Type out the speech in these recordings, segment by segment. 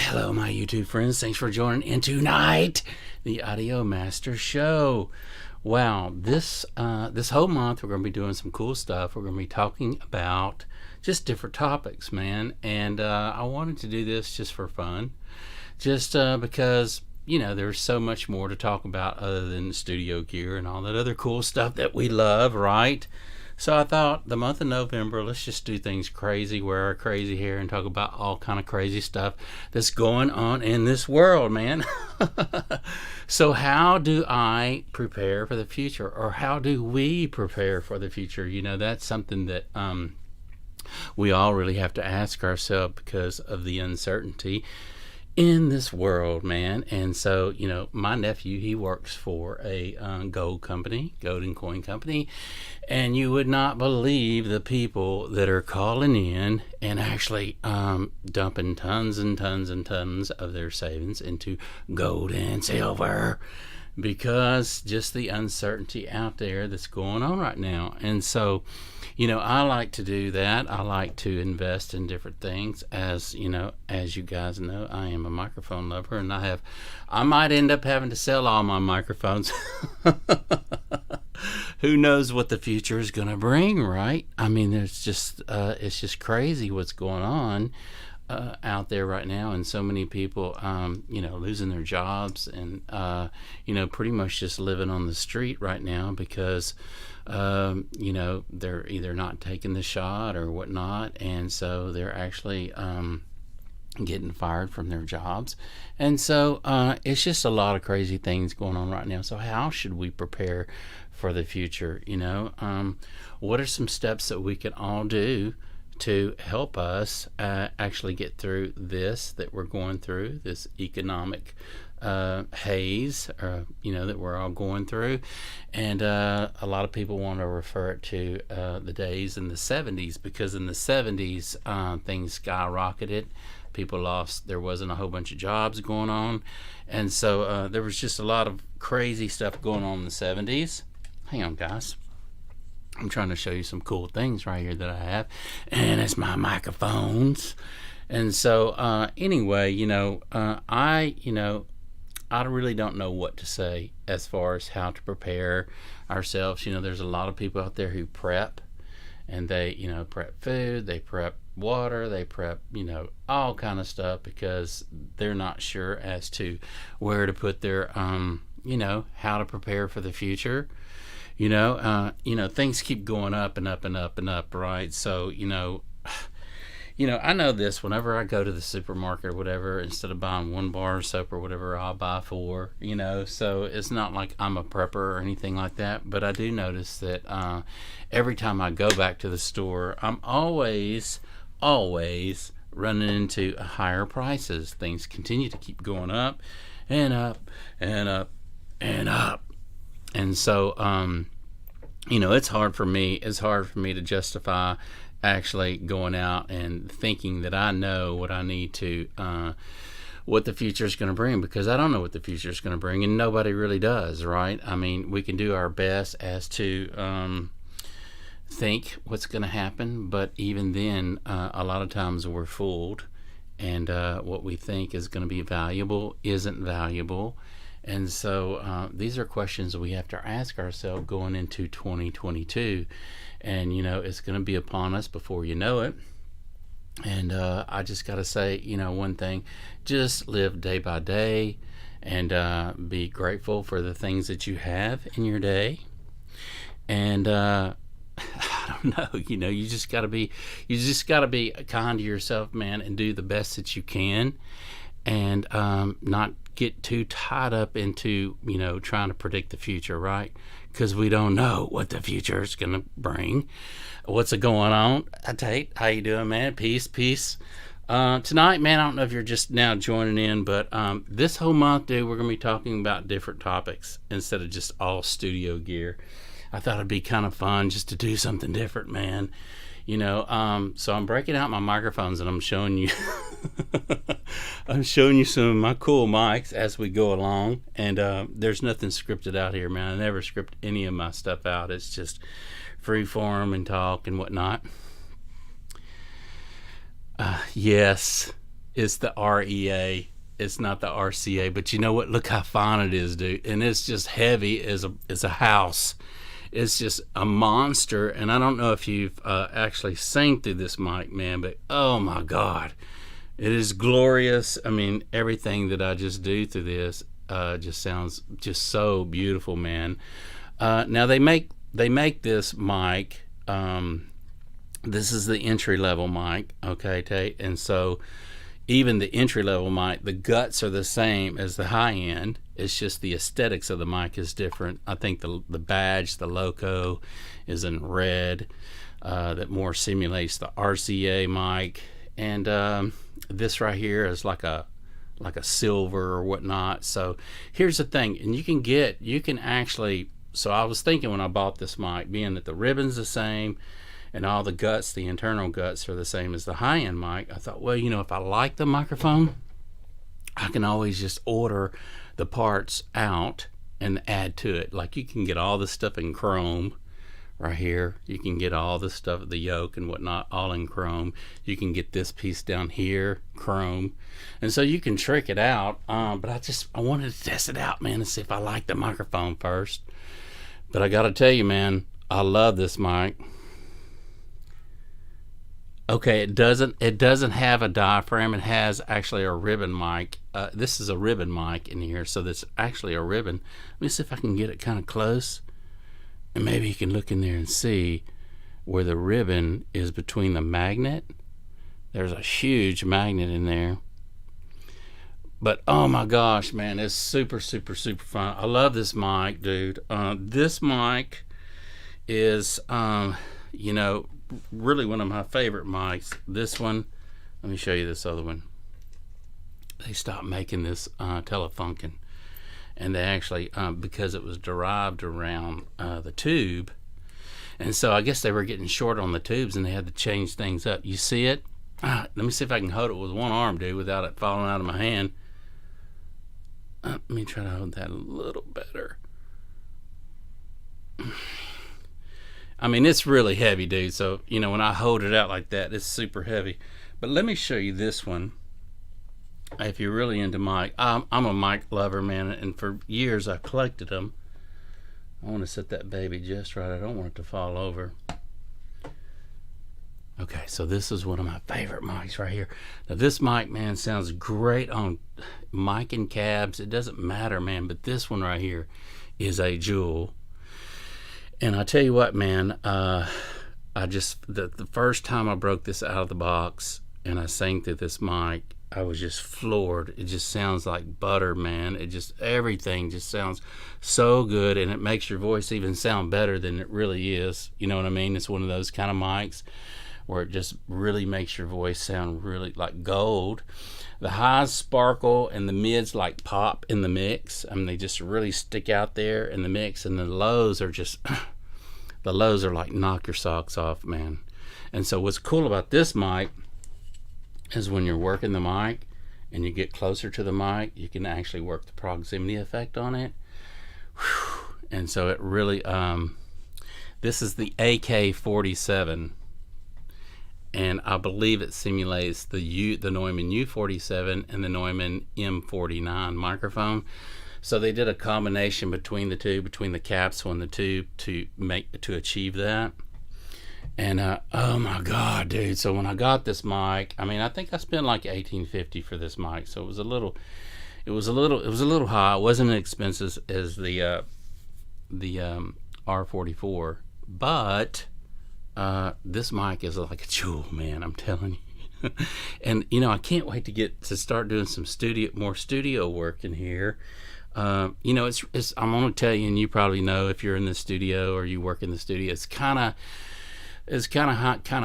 Hello, my YouTube friends. Thanks for joining in tonight, the Audio Master Show. Wow, this whole month we're going to be doing some cool stuff. We're going to be talking about just different topics, man. And I wanted to do this just for fun, just because there's so much more to talk about other than studio gear and all that other cool stuff that we love, right? So I thought the month of November, let's just do things crazy, wear our crazy hair, and talk about all kind of crazy stuff that's going on in this world, man. So how do I prepare for the future, or how do we prepare for the future? That's something that we all really have to ask ourselves because of the uncertainty in this world, man. And so, my nephew, he works for a gold and coin company, and you would not believe the people that are calling in and actually dumping tons and tons and tons of their savings into gold and silver, because just the uncertainty out there that's going on right now. And so, I like to do that. I like to invest in different things. As you guys know, I am a microphone lover, and I might end up having to sell all my microphones. Who knows what the future is going to bring, right? I mean, it's just crazy what's going on out there right now, and so many people losing their jobs, and pretty much just living on the street right now because they're either not taking the shot or whatnot, and so they're actually getting fired from their jobs. And so it's just a lot of crazy things going on right now. So how should we prepare for the future? What are some steps that we can all do to help us actually get through this that we're going through, this economic haze, that we're all going through? And a lot of people want to refer it to the days in the 70s, because in the 70s things skyrocketed. There wasn't a whole bunch of jobs going on, and so there was just a lot of crazy stuff going on in the 70s. Hang on, guys. I'm trying to show you some cool things right here that I have, and it's my microphones. And so anyway, I really don't know what to say as far as how to prepare ourselves. There's a lot of people out there who prep, and they prep food, they prep water, they prep all kind of stuff, because they're not sure as to where to put their how to prepare for the future. Things keep going up and up and up and up, right? So I know this. Whenever I go to the supermarket or whatever, instead of buying one bar of soap or whatever, I'll buy 4. So it's not like I'm a prepper or anything like that. But I do notice that every time I go back to the store, I'm always running into higher prices. Things continue to keep going up and up and up and up. And so, it's hard for me to justify actually going out and thinking that I know what I need to, what the future is going to bring, because I don't know what the future is going to bring, and nobody really does, right? I mean, we can do our best as to think what's going to happen, but even then, a lot of times we're fooled, and what we think is going to be valuable isn't valuable. And so these are questions that we have to ask ourselves going into 2022. And, it's going to be upon us before you know it. And I just got to say, one thing, just live day by day, and be grateful for the things that you have in your day. And I don't know, you just got to be kind to yourself, man, and do the best that you can, and not get too tied up into trying to predict the future, right? Because we don't know what the future is going to bring. What's going on? Tate, how you doing, man? Peace. Tonight, man, I don't know if you're just now joining in, but this whole month, dude, we're going to be talking about different topics instead of just all studio gear. I thought it'd be kind of fun just to do something different, man. So I'm breaking out my microphones, and I'm showing you some of my cool mics as we go along. And there's nothing scripted out here, man. I never script any of my stuff out. It's just free form and talk and whatnot. Yes, It's the REA. It's not the RCA. But you know what? Look how fine it is, dude. And it's just heavy as a house. It's just a monster. And I don't know if you've actually sang through this mic, man, but oh my God. It is glorious. I mean, everything that I just do through this just sounds just so beautiful, man. Now they make this mic. This is the entry level mic, okay, Tate. And so even the entry level mic, the guts are the same as the high end. It's just the aesthetics of the mic is different. I think the badge, the logo, is in red. That more simulates the RCA mic, and this right here is like a silver or whatnot. So here's the thing, and you can actually. So I was thinking when I bought this mic, being that the ribbon's the same and all the guts, the internal guts are the same as the high-end mic, I thought, well, if I like the microphone, I can always just order the parts out and add to it. Like you can get all this stuff in chrome right here. You can get all the stuff, the yoke and whatnot, all in chrome. You can get this piece down here, chrome. And so you can trick it out. But I wanted to test it out, man, and see if I like the microphone first. But I got to tell you, man, I love this mic. Okay, it doesn't have a diaphragm. It has actually a ribbon mic. This is a ribbon mic in here, so that's actually a ribbon. Let me see if I can get it kind of close. And maybe you can look in there and see where the ribbon is between the magnet. There's a huge magnet in there. But oh my gosh, man, it's super, super, super fun. I love this mic, dude. This mic is, really one of my favorite mics. This one, let me show you this other one. They stopped making this Telefunken. And they actually, because it was derived around the tube, and so I guess they were getting short on the tubes and they had to change things up. You see it? Let me see if I can hold it with one arm, dude, without it falling out of my hand. Let me try to hold that a little better. I mean, it's really heavy, dude. So, when I hold it out like that, it's super heavy. But let me show you this one. If you're really into mic, I'm a mic lover, man, and for years I collected them. I want to set that baby just right. I don't want it to fall over. Okay, so this is one of my favorite mics right here. Now this mic, man, sounds great on mic and cabs. It doesn't matter, man, but this one right here is a jewel. And I tell you what, man, the first time I broke this out of the box and I sang through this mic, I was just floored. It just sounds like butter, man. Everything just sounds so good, and it makes your voice even sound better than it really is. You know what I mean? It's one of those kind of mics where it just really makes your voice sound really like gold. The highs sparkle and the mids like pop in the mix. I mean, they just really stick out there in the mix, and the lows are just, the lows are like knock your socks off, man. And so what's cool about this mic is when you're working the mic and you get closer to the mic, you can actually work the proximity effect on it. Whew. And so it really, this is the AK-47. And I believe it simulates the Neumann U47 and the Neumann M49 microphone. So they did a combination between the two, between the capsule and the tube to achieve that. And oh my God, dude! So when I got this mic, I mean, I think I spent like $18.50 for this mic. So it was a little high. It wasn't as expensive as the R44, but this mic is like a jewel, man. I'm telling you. And I can't wait to start doing some more studio work in here. I'm gonna tell you, and you probably know if you're in the studio or you work in the studio, it's kind of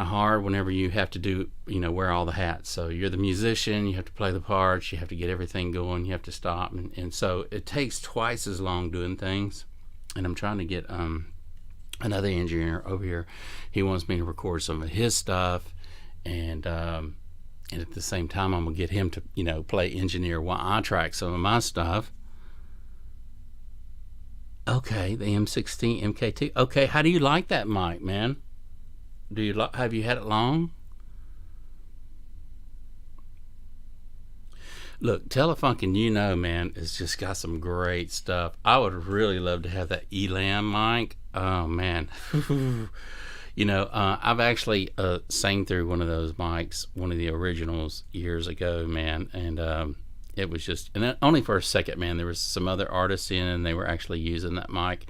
hard whenever you have to do, wear all the hats. So you're the musician, you have to play the parts, you have to get everything going, you have to stop, and so it takes twice as long doing things. And I'm trying to get another engineer over here. He wants me to record some of his stuff, and at the same time I'm gonna get him to play engineer while I track some of my stuff. Okay, the M16 MK2. Okay, how do you like that mic, man? Have you had it long? Look, Telefunken, you know, man, it's just got some great stuff. I would really love to have that Elam mic. Oh man, I've actually sang through one of those mics, one of the originals years ago, man, and it was just, and only for a second, man. There was some other artists in, and they were actually using that mic.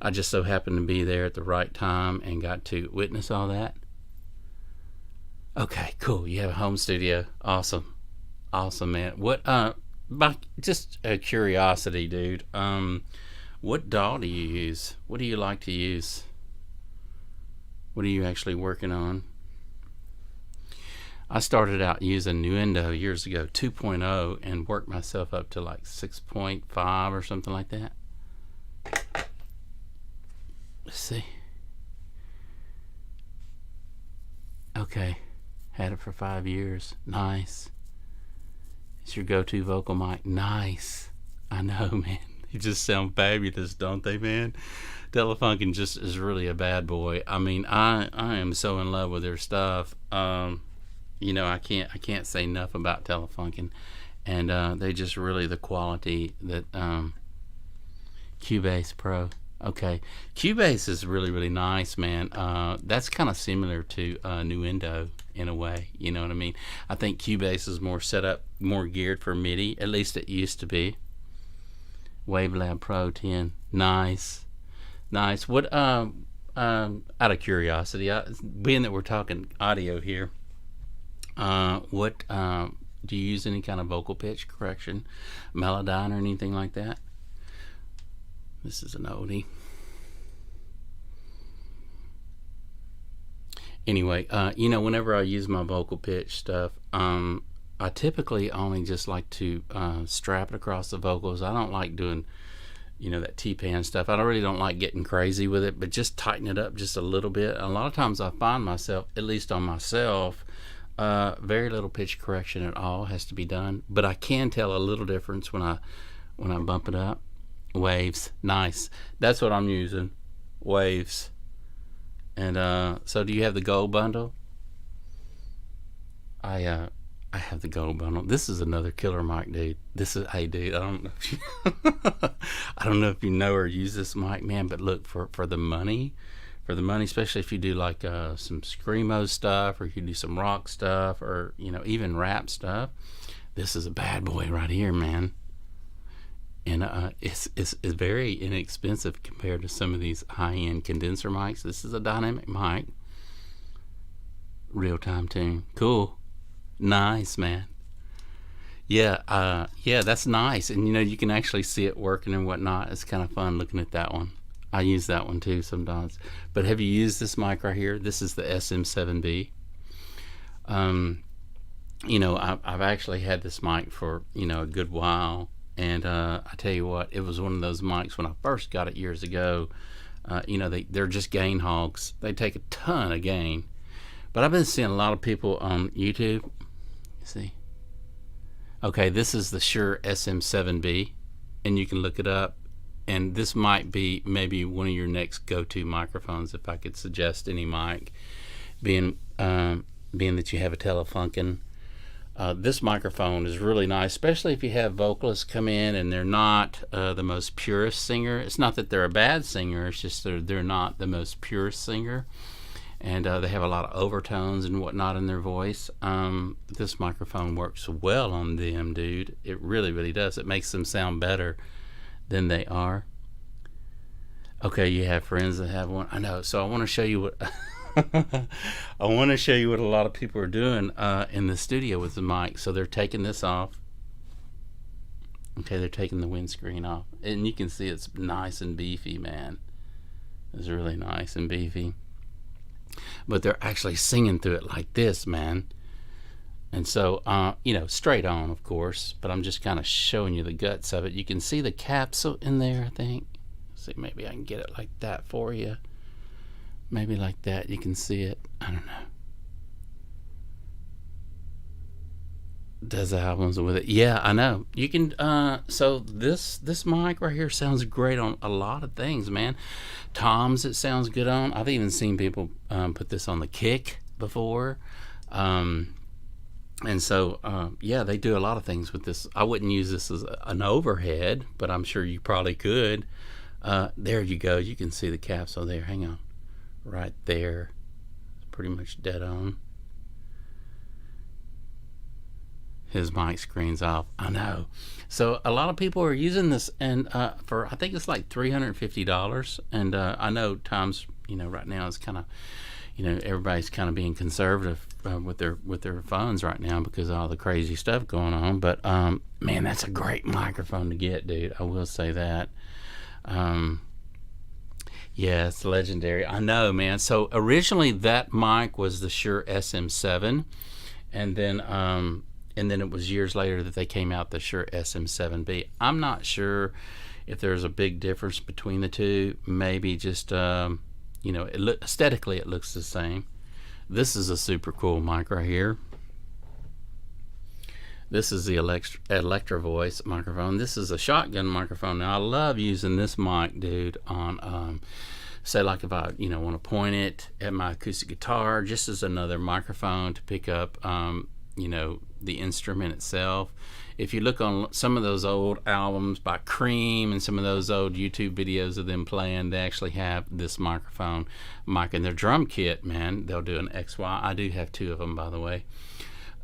I just so happened to be there at the right time and got to witness all that. Okay, cool. You have a home studio. Awesome. Awesome, man. What by just a curiosity, dude. What DAW do you use? What do you like to use? What are you actually working on? I started out using Nuendo years ago, 2.0, and worked myself up to like 6.5 or something like that. Let's see. Okay. Had it for 5 years. Nice. It's your go-to vocal mic. Nice. I know, man. They just sound fabulous, don't they, man? Telefunken just is really a bad boy. I mean, I am so in love with their stuff. I can't say enough about Telefunken, and they just really the quality that Cubase Pro. Okay, Cubase is really, really nice, man. That's kind of similar to Nuendo in a way. You know what I mean? I think Cubase is more set up, more geared for MIDI. At least it used to be. Wavelab Pro 10, nice, nice. What? Out of curiosity, being that we're talking audio here, what do you use any kind of vocal pitch correction, Melodyne or anything like that? This is an oldie. Anyway, whenever I use my vocal pitch stuff, I typically only just like to strap it across the vocals. I don't like doing, that T-pan stuff. I really don't like getting crazy with it, but just tighten it up just a little bit. A lot of times I find myself, at least on myself, very little pitch correction at all has to be done. But I can tell a little difference when I bump it up. Waves, nice. That's what I'm using, Waves. And so, do you have the gold bundle? I have the gold bundle. This is another killer mic, dude. Hey, dude. I don't know if you, I don't know if you know or use this mic, man. But look, for the money, especially if you do like some screamo stuff, or you do some rock stuff, or even rap stuff. This is a bad boy right here, man. And it's very inexpensive compared to some of these high-end condenser mics. This is a dynamic mic. Real-time tune. Cool. Nice, man. Yeah, that's nice. And you can actually see it working and whatnot. It's kind of fun looking at that one. I use that one too sometimes. But have you used this mic right here? This is the SM7B. I've actually had this mic for a good while. And I tell you what, it was one of those mics when I first got it years ago. They're just gain hogs. They take a ton of gain. But I've been seeing a lot of people on YouTube. See? Okay, this is the Shure SM7B, and you can look it up. And this might be maybe one of your next go-to microphones, if I could suggest any mic, being that you have a Telefunken. This microphone is really nice, especially if you have vocalists come in and they're not the most purest singer. It's not that they're a bad singer, it's just they're not the most purest singer, and they have a lot of overtones and whatnot in their voice. This microphone works well on them, dude. It really, really does. It makes them sound better than they are. Okay, you have friends that have one. I know. So I want to show you what I want to show you what a lot of people are doing in the studio with the mic. So they're taking this off. Okay, they're taking the windscreen off, and you can see it's nice and beefy, man. It's really nice and beefy. But they're actually singing through it like this, man. And so, straight on, of course, but I'm just kind of showing you the guts of it. You can see the capsule in there, I think. Let's see, maybe I can get it like that for you. Maybe like that, you can see it. I don't know. Does albums with it. Yeah, I know. You can, so this mic right here sounds great on a lot of things, man. Toms it sounds good on. I've even seen people put this on the kick before. And so, yeah, they do a lot of things with this. I wouldn't use this as an overhead, but I'm sure you probably could. There you go. You can see the capsule there. Hang on. Right there. It's pretty much dead on. His mic screen's off. I know. So a lot of people are using this, and for I think it's like $350. And I know times, right now is kind of, everybody's kind of being conservative with their phones right now because of all the crazy stuff going on. But man, that's a great microphone to get, dude. I will say that. Yeah, it's legendary. I know, man. So originally that mic was the Shure SM7, and then it was years later that they came out the Shure SM7B. I'm not sure if there's a big difference between the two. Maybe just aesthetically it looks the same. This is a super cool mic right here. This is the Electro Voice microphone. This is a shotgun microphone. Now I love using this mic, dude, on say like if I want to point it at my acoustic guitar, just as another microphone to pick up the instrument itself. If you look on some of those old albums by Cream and some of those old YouTube videos of them playing, they actually have this microphone mic in their drum kit, man. They'll do an XY. I do have two of them, by the way.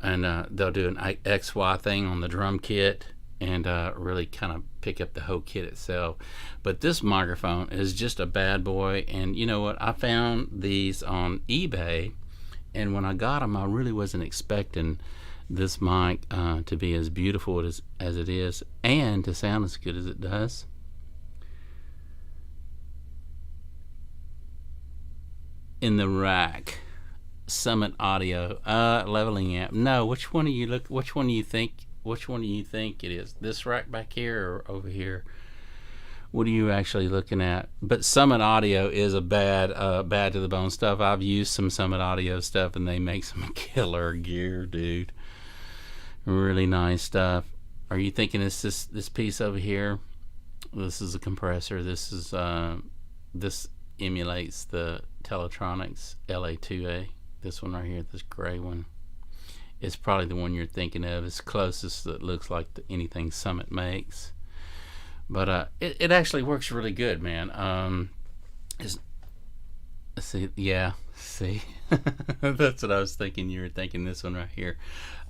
And they'll do an XY thing on the drum kit and really kind of pick up the whole kit itself. But this microphone is just a bad boy. And you know what? I found these on eBay, and when I got them, I really wasn't expecting this mic to be as beautiful as it is and to sound as good as it does. In the rack, Summit Audio, leveling amp. No, which one do you think it is? This rack back here or over here? What are you actually looking at? But Summit Audio is a bad to the bone stuff. I've used some Summit Audio stuff, and they make some killer gear, dude. Really nice stuff. Are you thinking it's this piece over here? This is a compressor. This emulates the Teletronics LA2A. This one right here, this gray one, is probably the one you're thinking of. It's closest that looks like anything Summit makes. But it actually works really good, man. See, that's what I was thinking. You were thinking this one right here.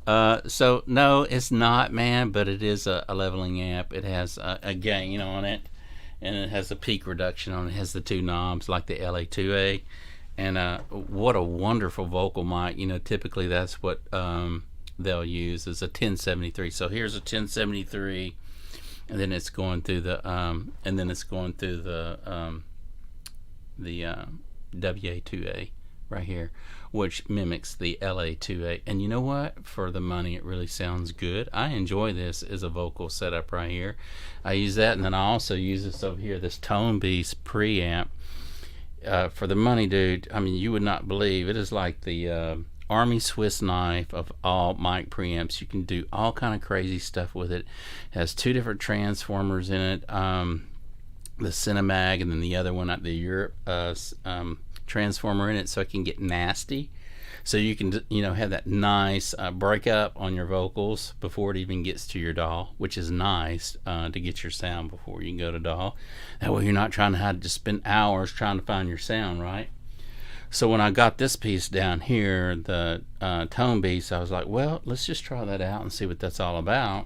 So no, it's not, man, but it is a leveling amp. It has a gain on it, and it has a peak reduction on it. It has the two knobs like the LA2A, and what a wonderful vocal mic. Typically that's what they'll use is a 1073. So here's a 1073, and then it's going through the WA2A right here, which mimics the LA2A. And you know what? For the money, it really sounds good. I enjoy this as a vocal setup right here. I use that, and then I also use this over here, this Tone Beast preamp. For the money, dude, I mean, you would not believe. It is like the Army Swiss knife of all mic preamps. You can do all kind of crazy stuff with it. It has two different transformers in it. The Cinemag, and then the other one, the Europe transformer in it, so it can get nasty. So you can have that nice breakup on your vocals before it even gets to your DAW, which is nice to get your sound before you can go to DAW. That way you're not trying to have to spend hours trying to find your sound, right? So when I got this piece down here, the Tone Beast, I was like, well, let's just try that out and see what that's all about.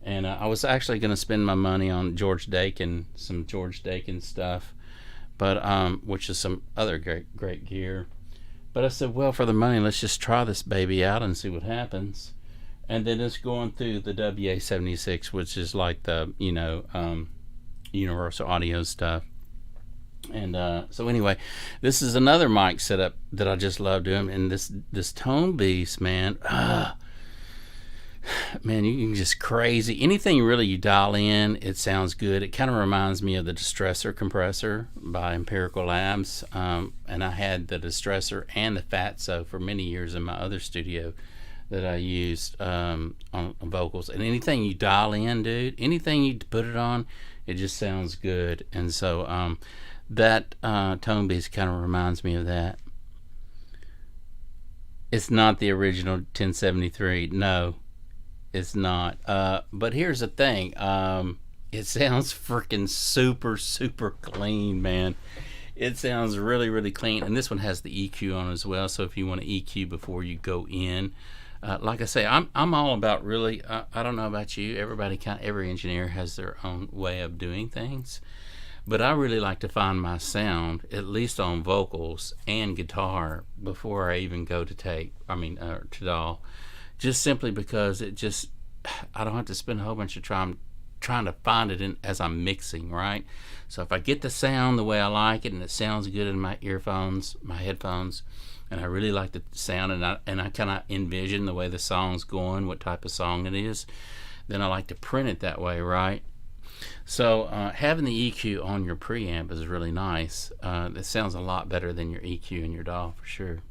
And I was actually going to spend my money on some George Dakin stuff, but which is some other great gear. But I said, well, for the money, let's just try this baby out and see what happens. And then it's going through the WA76, which is like the Universal Audio stuff. And so anyway, this is another mic setup that I just love doing. And this Tone Beast, man, man, you can just crazy. Anything really you dial in, it sounds good. It kind of reminds me of the Distressor compressor by Empirical Labs. And I had the Distressor and the Fatso for many years in my other studio that I used on vocals. And anything you dial in, dude, anything you put it on, it just sounds good. And so that Tone Beast kind of reminds me of that. It's not the original 1073. No, it's not. But here's the thing. It sounds freaking super, super clean, man. It sounds really, really clean. And this one has the EQ on as well. So if you want to EQ before you go in, like I say, I'm all about really. I don't know about you. Every engineer has their own way of doing things, but I really like to find my sound at least on vocals and guitar before I even go to tape. To DAW, just simply because I don't have to spend a whole bunch of time trying to find it as I'm mixing, right? So if I get the sound the way I like it and it sounds good in my earphones, my headphones, and I really like the sound and I kind of envision the way the song's going, what type of song it is, then I like to print it that way, right? So having the EQ on your preamp is really nice. It sounds a lot better than your EQ in your DAW for sure.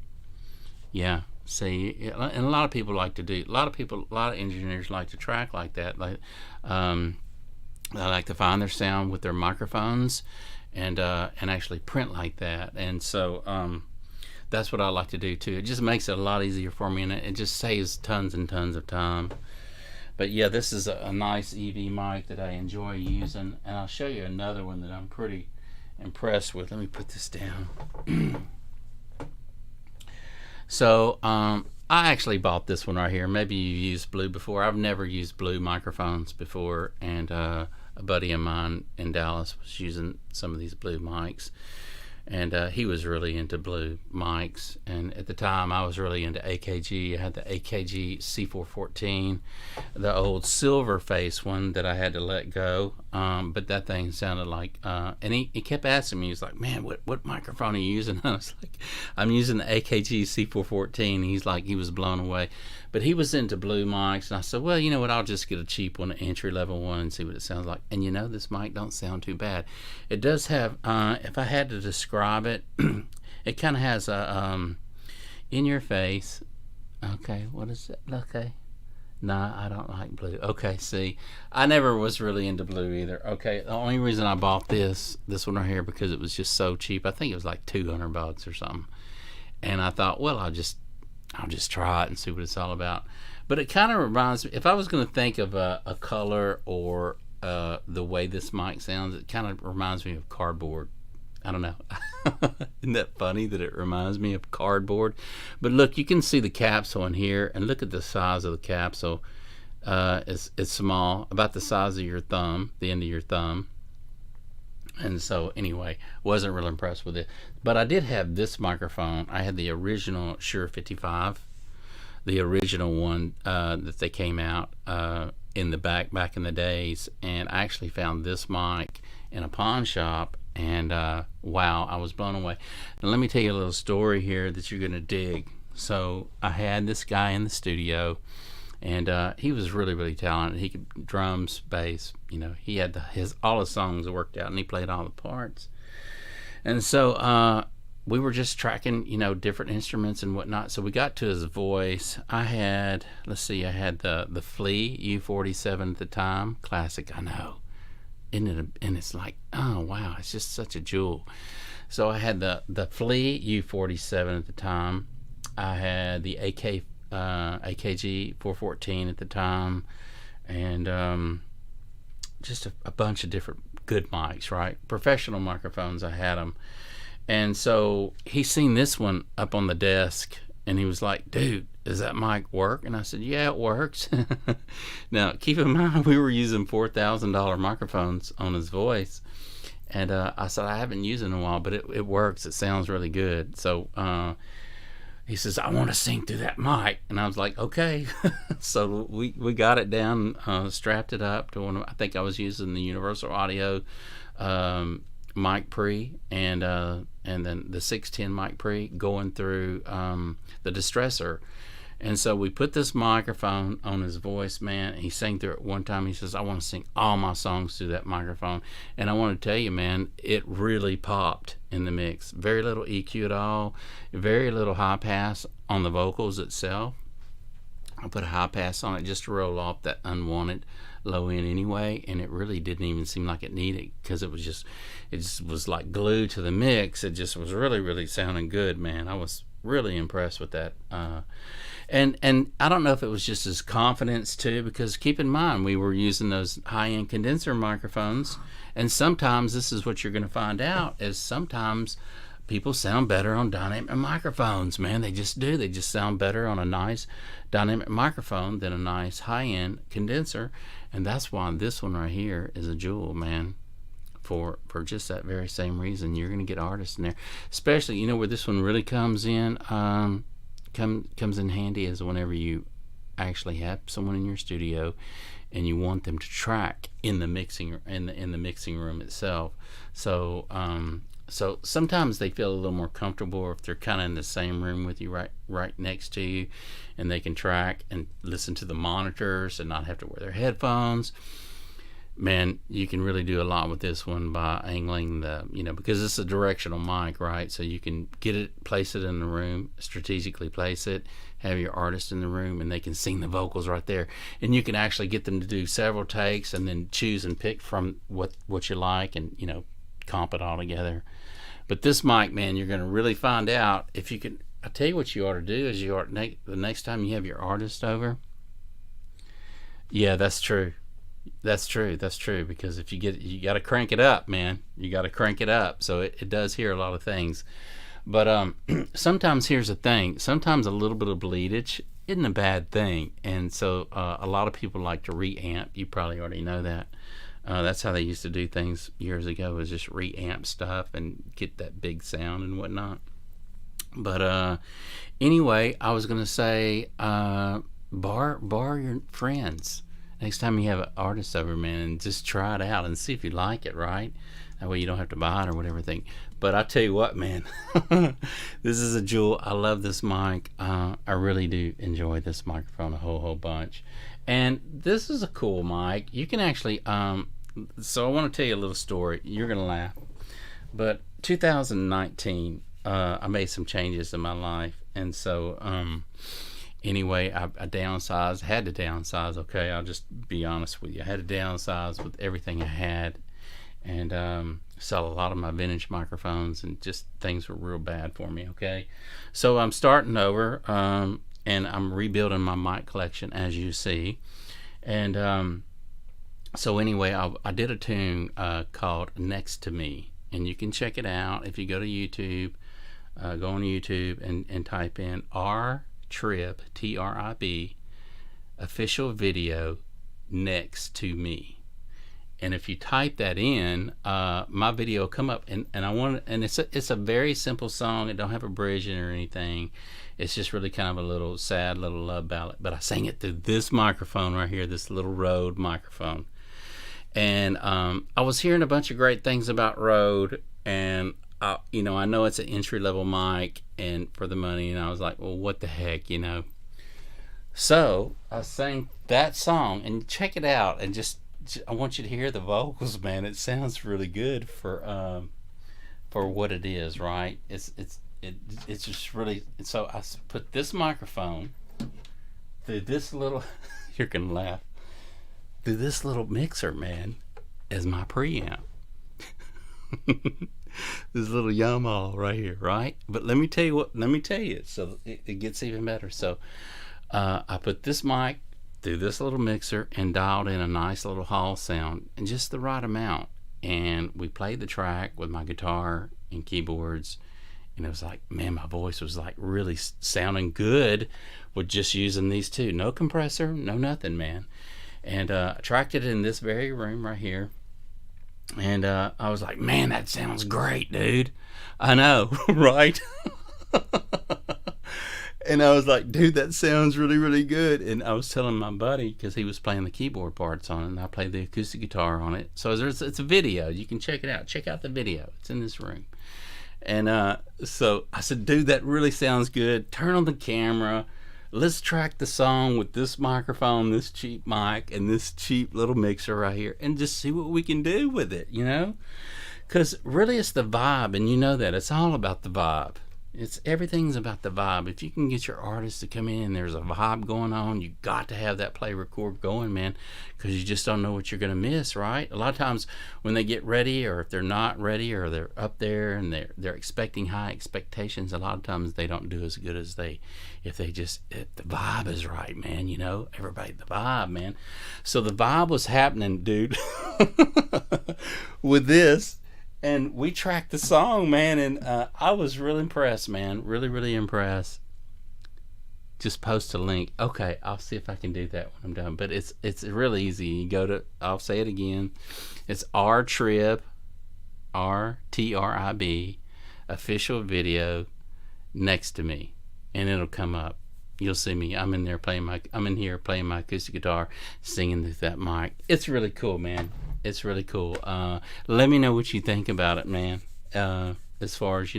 Yeah. See, and a lot of people like to do. A lot of engineers like to track like that. They like to find their sound with their microphones, and actually print like that. And so that's what I like to do too. It just makes it a lot easier for me, and it just saves tons and tons of time. But yeah, this is a nice EV mic that I enjoy using, and I'll show you another one that I'm pretty impressed with. Let me put this down. So I actually bought this one right here. Maybe you used Blue before. I've never used Blue microphones before, and a buddy of mine in Dallas was using some of these Blue mics, and he was really into Blue mics. And at the time, I was really into AKG. I had the AKG C414, the old silver face one that I had to let go. But that thing sounded like, and he kept asking me, he's like, man, what microphone are you using? I was like, I'm using the AKG C414. He's like, he was blown away. But he was into Blue mics, and I said, well, you know what, I'll just get a cheap one, an entry-level one, and see what it sounds like. And you know, this mic don't sound too bad. It does have, if I had to describe it, it kind of has a, in your face, okay, what is it, okay, nah, I don't like Blue. Okay, see, I never was really into Blue either. Okay, the only reason I bought this one right here, because it was just so cheap. I think it was like $200 or something. And I thought, well, I'll just try it and see what it's all about. But it kind of reminds me, if I was going to think of a color or the way this mic sounds, it kind of reminds me of cardboard. I don't know. Isn't that funny that it reminds me of cardboard? But look, you can see the capsule in here, and look at the size of the capsule. It's small, about the size of your thumb, the end of your thumb. And so anyway, wasn't real impressed with it. But I did have this microphone. I had the original Shure 55, the original one that they came out in the back in the days. And I actually found this mic in a pawn shop, and wow, I was blown away. Now let me tell you a little story here that you're gonna dig. So I had this guy in the studio, and he was really, really talented. He could drums, bass, you know, he had all his songs worked out, and he played all the parts. And so we were just tracking, you know, different instruments and whatnot. So we got to his voice. I had the Flea U47 at the time, classic, I know. And it's like, oh wow, it's just such a jewel. So I had the Flea U47 at the time. I had the AKG 414 at the time, and just a bunch of different good mics, right? Professional microphones, I had them. And so he seen this one up on the desk, and he was like, dude, does that mic work? And I said, yeah, it works. Now, keep in mind, we were using $4,000 microphones on his voice. And I said, I haven't used it in a while, but it works. It sounds really good. So he says, I want to sing through that mic. And I was like, okay. So we got it down, strapped it up to I think I was using the Universal Audio mic pre, and then the 610 mic pre going through the distressor. And so we put this microphone on his voice, man. He sang through it one time. He says, I want to sing all my songs through that microphone. And I want to tell you, man, it really popped in the mix. Very little EQ at all. Very little high pass on the vocals itself. I put a high pass on it just to roll off that unwanted low end anyway, and it really didn't even seem like it needed, because it just was like glue to the mix. It just was really, really sounding good, man. I was really impressed with that. And I don't know if it was just his confidence too, because keep in mind we were using those high-end condenser microphones, and sometimes this is what you're going to find out is sometimes people sound better on dynamic microphones. Man, they just do. They just sound better on a nice dynamic microphone than a nice high-end condenser, and that's why this one right here is a jewel, man. For just that very same reason, you're going to get artists in there, especially where this one really comes in. Comes in handy is whenever you actually have someone in your studio and you want them to track in the mixing room itself. So so sometimes they feel a little more comfortable if they're kind of in the same room with you, right next to you, and they can track and listen to the monitors and not have to wear their headphones. Man, you can really do a lot with this one by angling because it's a directional mic, right? So you can place it in the room, strategically place it, have your artist in the room, and they can sing the vocals right there. And you can actually get them to do several takes and then choose and pick from what you like and, comp it all together. But this mic, man, you're going to really find out if you can. I tell you what you ought to do is the next time you have your artist over. Yeah, that's true. That's true because if you got to crank it up, man. You got to crank it up so it does hear a lot of things. But sometimes here's the thing. Sometimes a little bit of bleedage isn't a bad thing, and so a lot of people like to reamp. You probably already know that. That's how they used to do things years ago, was just reamp stuff and get that big sound and whatnot. But anyway, I was gonna say bar your friends next time you have an artist over, man, and just try it out and see if you like it, right? That way you don't have to buy it or whatever thing. But I tell you what, man, this is a jewel. I love this mic. I really do enjoy this microphone a whole bunch. And this is a cool mic. You can actually, so I want to tell you a little story. You're going to laugh. But 2019, I made some changes in my life. And so, anyway, I downsized, had to downsize, okay? I'll just be honest with you. I had to downsize with everything I had and sell a lot of my vintage microphones, and just things were real bad for me, okay? So I'm starting over, and I'm rebuilding my mic collection, as you see. And so anyway, I did a tune called Next to Me, and you can check it out if you go to YouTube. Go on YouTube and type in R-Trib, T-R-I-B, official video Next to Me. And if you type that in, my video will come up, and it's a very simple song. It don't have a bridge in it or anything. It's just really kind of a little sad little love ballad. But I sang it through this microphone right here, this little Rode microphone. And I was hearing a bunch of great things about Rode, and I know it's an entry-level mic and for the money, and I was like, well, what the heck, So I sang that song, and check it out, and just I want you to hear the vocals, man. It sounds really good for what it is, right? It's just really. So I put this microphone through this little. You're gonna laugh. Through this little mixer, man, as my preamp. This little Yamaha right here, right? But let me tell you, so it gets even better. So I put this mic through this little mixer and dialed in a nice little hall sound and just the right amount. And we played the track with my guitar and keyboards, and it was like, man, my voice was like really sounding good with just using these two. No compressor, no nothing, man. And I tracked it in this very room right here. And I was like, man, that sounds great, dude. I know, right? And I was like, dude, that sounds really, really good. And I was telling my buddy, because he was playing the keyboard parts on it, and I played the acoustic guitar on it. So it's a video. You can check it out. Check out the video. It's in this room. And so I said, dude, that really sounds good. Turn on the camera. Let's track the song with this microphone, this cheap mic, and this cheap little mixer right here, and just see what we can do with it, Because really it's the vibe, and you know that. It's all about the vibe. It's everything's about the vibe. If you can get your artist to come in and there's a vibe going on, you got to have that play record going, man, because you just don't know what you're gonna miss, right? A lot of times when they get ready, or if they're not ready, or they're up there and they're expecting high expectations, a lot of times they don't do as good as they if they just if the vibe is right, man. You know, everybody the vibe, man. So the vibe was happening, dude, with this, and we tracked the song, man, and I was really impressed, man. Really, really impressed. Just post a link. Okay, I'll see if I can do that when I'm done. But it's really easy. You go to. I'll say it again. It's R-Trib, RTRIB, official video next to me, and it'll come up. You'll see me. I'm in there playing my. I'm in here playing my acoustic guitar, singing through that mic. It's really cool, man. It's really cool. Let me know what you think about it, man. As far as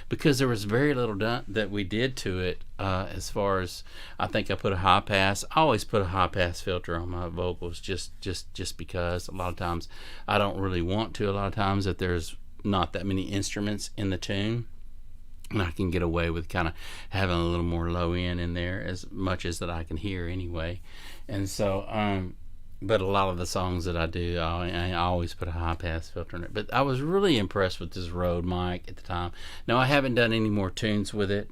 because there was very little done that we did to it. As far as I think I put a high pass. I always put a high pass filter on my vocals, just because a lot of times I don't really want to. A lot of times if there's not that many instruments in the tune, and I can get away with kind of having a little more low end in there as much as that I can hear anyway. And so but a lot of the songs that I do, I always put a high pass filter in it. But I was really impressed with this Rode mic at the time. Now I haven't done any more tunes with it,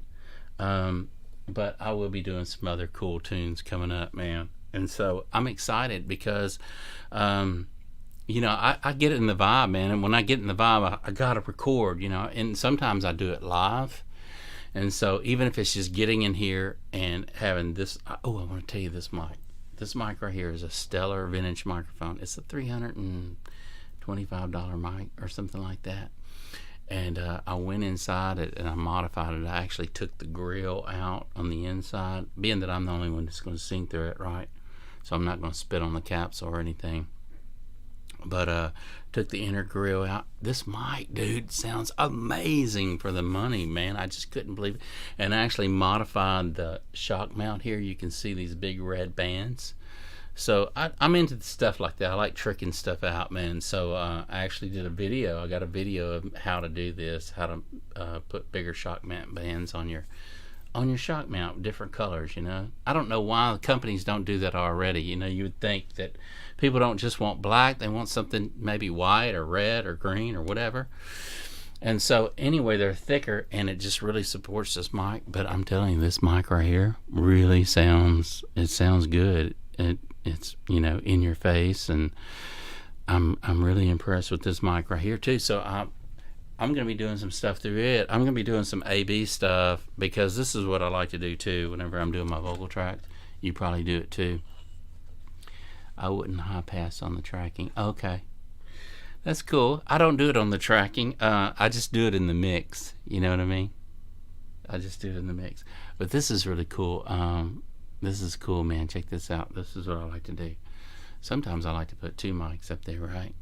but I will be doing some other cool tunes coming up, man. And so I'm excited because I get in the vibe, man. And when I get in the vibe, I gotta record, and sometimes I do it live. And so even if it's just getting in here and having this, I want to tell you this mic. This mic right here is a Stellar vintage microphone. It's a $325 mic or something like that. And I went inside it and I modified it. I actually took the grill out on the inside, being that I'm the only one that's going to sing through it, right? So I'm not going to spit on the caps or anything. But took the inner grill out. This mic, dude, sounds amazing for the money, man. I just couldn't believe it. And I actually modified the shock mount here. You can see these big red bands. So I'm into stuff like that. I like tricking stuff out, man. So I actually did a video. I got a video of how to do this, how to put bigger shock mount bands on your shock mount, different colors. I don't know why the companies don't do that already. You would think that people don't just want black, they want something maybe white or red or green or whatever. And so anyway, they're thicker and it just really supports this mic. But I'm telling you, this mic right here really sounds good. It's in your face, and I'm really impressed with this mic right here too. So I'm going to be doing some stuff through it. I'm going to be doing some A/B stuff, because this is what I like to do too whenever I'm doing my vocal tracks. You probably do it too. I wouldn't high pass on the tracking. Okay. That's cool. I don't do it on the tracking. I just do it in the mix. You know what I mean? I just do it in the mix. But this is really cool. This is cool, man. Check this out. This is what I like to do. Sometimes I like to put two mics up there, right?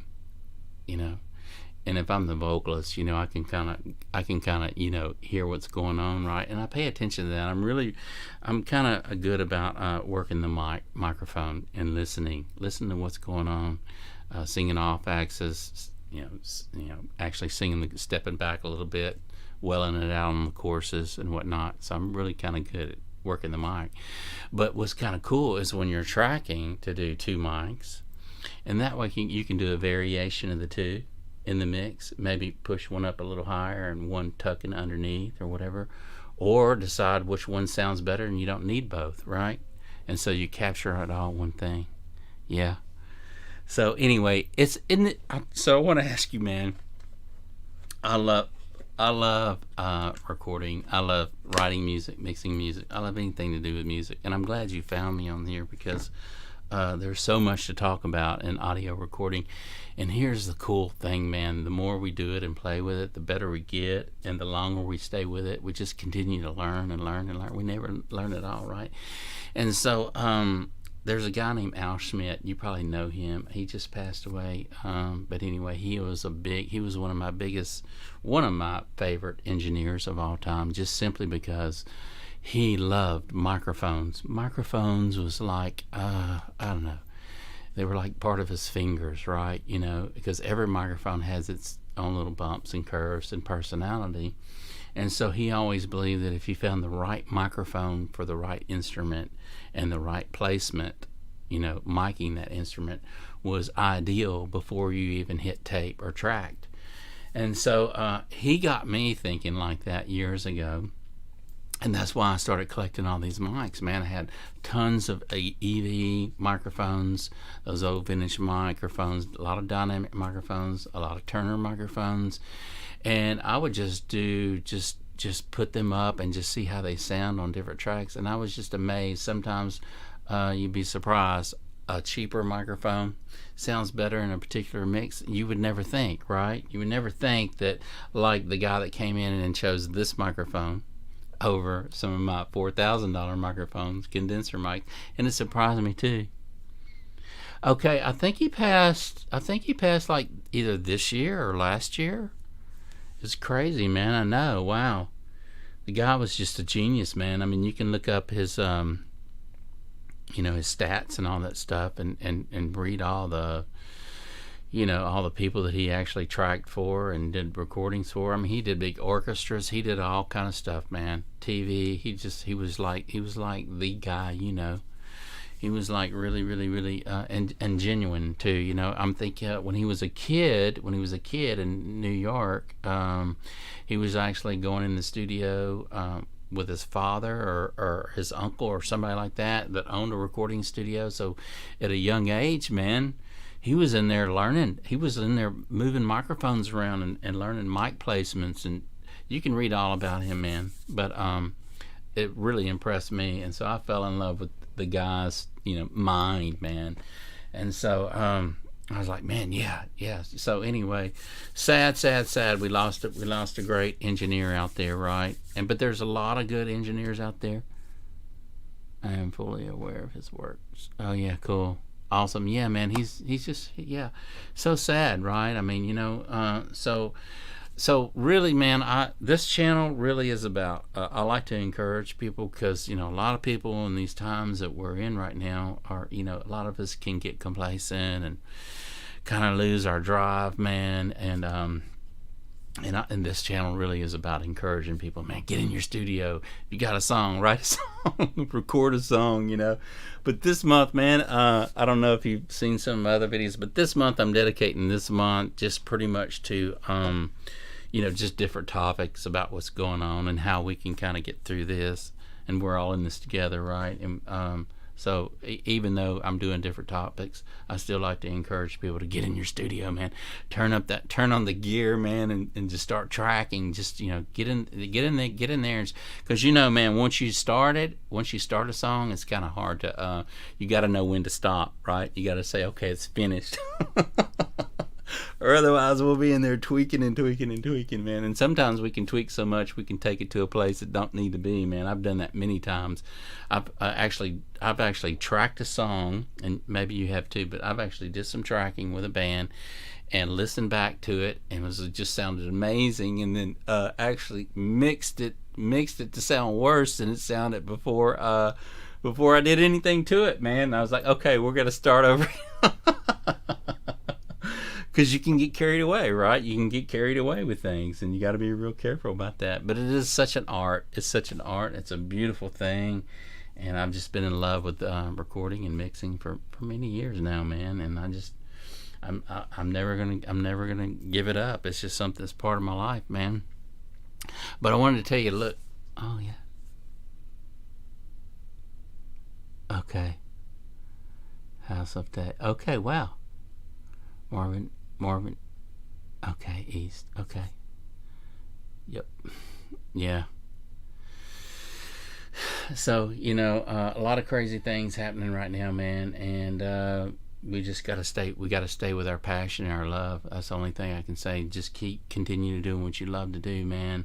And if I'm the vocalist, I can kind of hear what's going on, right? And I pay attention to that. I'm kind of good about working the microphone and listening to what's going on, singing off axis, actually stepping back a little bit, welling it out on the courses and whatnot. So I'm really kind of good at working the mic. But what's kind of cool is when you're tracking to do two mics, and that way you can do a variation of the two in the mix, maybe push one up a little higher and one tucking underneath or whatever, or decide which one sounds better and you don't need both, right? And so you capture it all in one thing. Yeah. So anyway, so I want to ask you, man, I love recording. I love writing music, mixing music. I love anything to do with music, and I'm glad you found me on here, because there's so much to talk about in audio recording. And here's the cool thing, man. The more we do it and play with it, the better we get, and the longer we stay with it. We just continue to learn and learn and learn. We never learn it all, right? And so there's a guy named Al Schmidt. You probably know him. He just passed away. But anyway, he was one of my favorite engineers of all time, just simply because he loved microphones. Microphones was like, I don't know, they were like part of his fingers, right? Because every microphone has its own little bumps and curves and personality. And so he always believed that if you found the right microphone for the right instrument and the right placement, miking that instrument was ideal before you even hit tape or tracked. And so he got me thinking like that years ago. And that's why I started collecting all these mics, man. I had tons of EV microphones, those old vintage microphones, a lot of dynamic microphones, a lot of Turner microphones. And I would just put them up and just see how they sound on different tracks. And I was just amazed. Sometimes you'd be surprised. A cheaper microphone sounds better in a particular mix. You would never think, right? You would never think that, like the guy that came in and chose this microphone over some of my $4,000 microphones, condenser mic, and it surprised me too. Okay, I think he passed like either this year or last year. It's crazy, man. I know. Wow. The guy was just a genius, man. I mean, you can look up his his stats and all that stuff and read all the all the people that he actually tracked for and did recordings for. I mean, he did big orchestras. He did all kind of stuff, man. TV. He was like the guy, He was like really, really, really, and genuine too. I'm thinking when he was a kid in New York, he was actually going in the studio with his father or his uncle or somebody like that owned a recording studio. So at a young age, man, he was in there learning. He was in there moving microphones around and learning mic placements. And you can read all about him, man. But it really impressed me. And so I fell in love with the guy's, mind, man. And so I was like, man, yeah. So anyway, sad. We lost it. We lost a great engineer out there, right? But there's a lot of good engineers out there. I am fully aware of his works. Oh yeah, cool. Awesome. Yeah, man, he's just, so sad, right? I mean, so really, man, this channel really is about, I like to encourage people because, a lot of people in these times that we're in right now are, a lot of us can get complacent and kind of lose our drive, man. And this channel really is about encouraging people, man, get in your studio. If you got a song, write a song, record a song, But this month, man, I don't know if you've seen some other videos, but this month I'm dedicating this month just pretty much to, just different topics about what's going on and how we can kind of get through this. And we're all in this together, right? And so even though I'm doing different topics, I still like to encourage people to get in your studio, man. Turn on the gear, man, and just start tracking. Just get in there, because man, once you start a song, it's kind of hard to. You got to know when to stop, right? You got to say, okay, it's finished. Or otherwise we'll be in there tweaking, man. And sometimes we can tweak so much we can take it to a place that don't need to be, man. I've done that many times. I've actually tracked a song, and maybe you have too, but I've actually did some tracking with a band and listened back to it, and it just sounded amazing, and then actually mixed it to sound worse than it sounded before I did anything to it, man. And I was like, okay, we're gonna start over. Because you can get carried away, right? You can get carried away with things, and you got to be real careful about that. But it is such an art. It's a beautiful thing, and I've just been in love with recording and mixing for many years now, man. And I'm never gonna give it up. It's just something that's part of my life, man. But I wanted to tell you, look. Oh yeah. Okay. House of Day. Okay. Wow. Marvin. Okay, East. Okay. Yep. Yeah. So, a lot of crazy things happening right now, man. And we just got to stay with our passion and our love. That's the only thing I can say. Just continue doing what you love to do, man.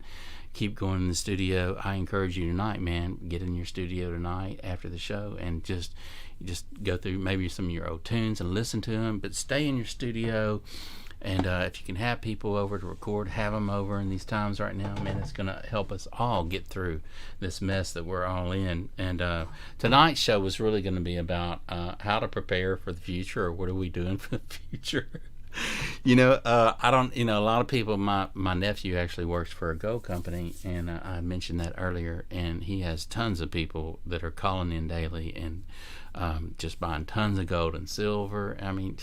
Keep going in the studio. I encourage you tonight, man. Get in your studio tonight after the show and just go through maybe some of your old tunes and listen to them, but stay in your studio. And if you can have people over to record, have them over in these times right now, man. It's going to help us all get through this mess that we're all in. And tonight's show was really going to be about how to prepare for the future, or what are we doing for the future. I don't. A lot of people. My nephew actually works for a gold company, and I mentioned that earlier. And he has tons of people that are calling in daily and just buying tons of gold and silver. I mean,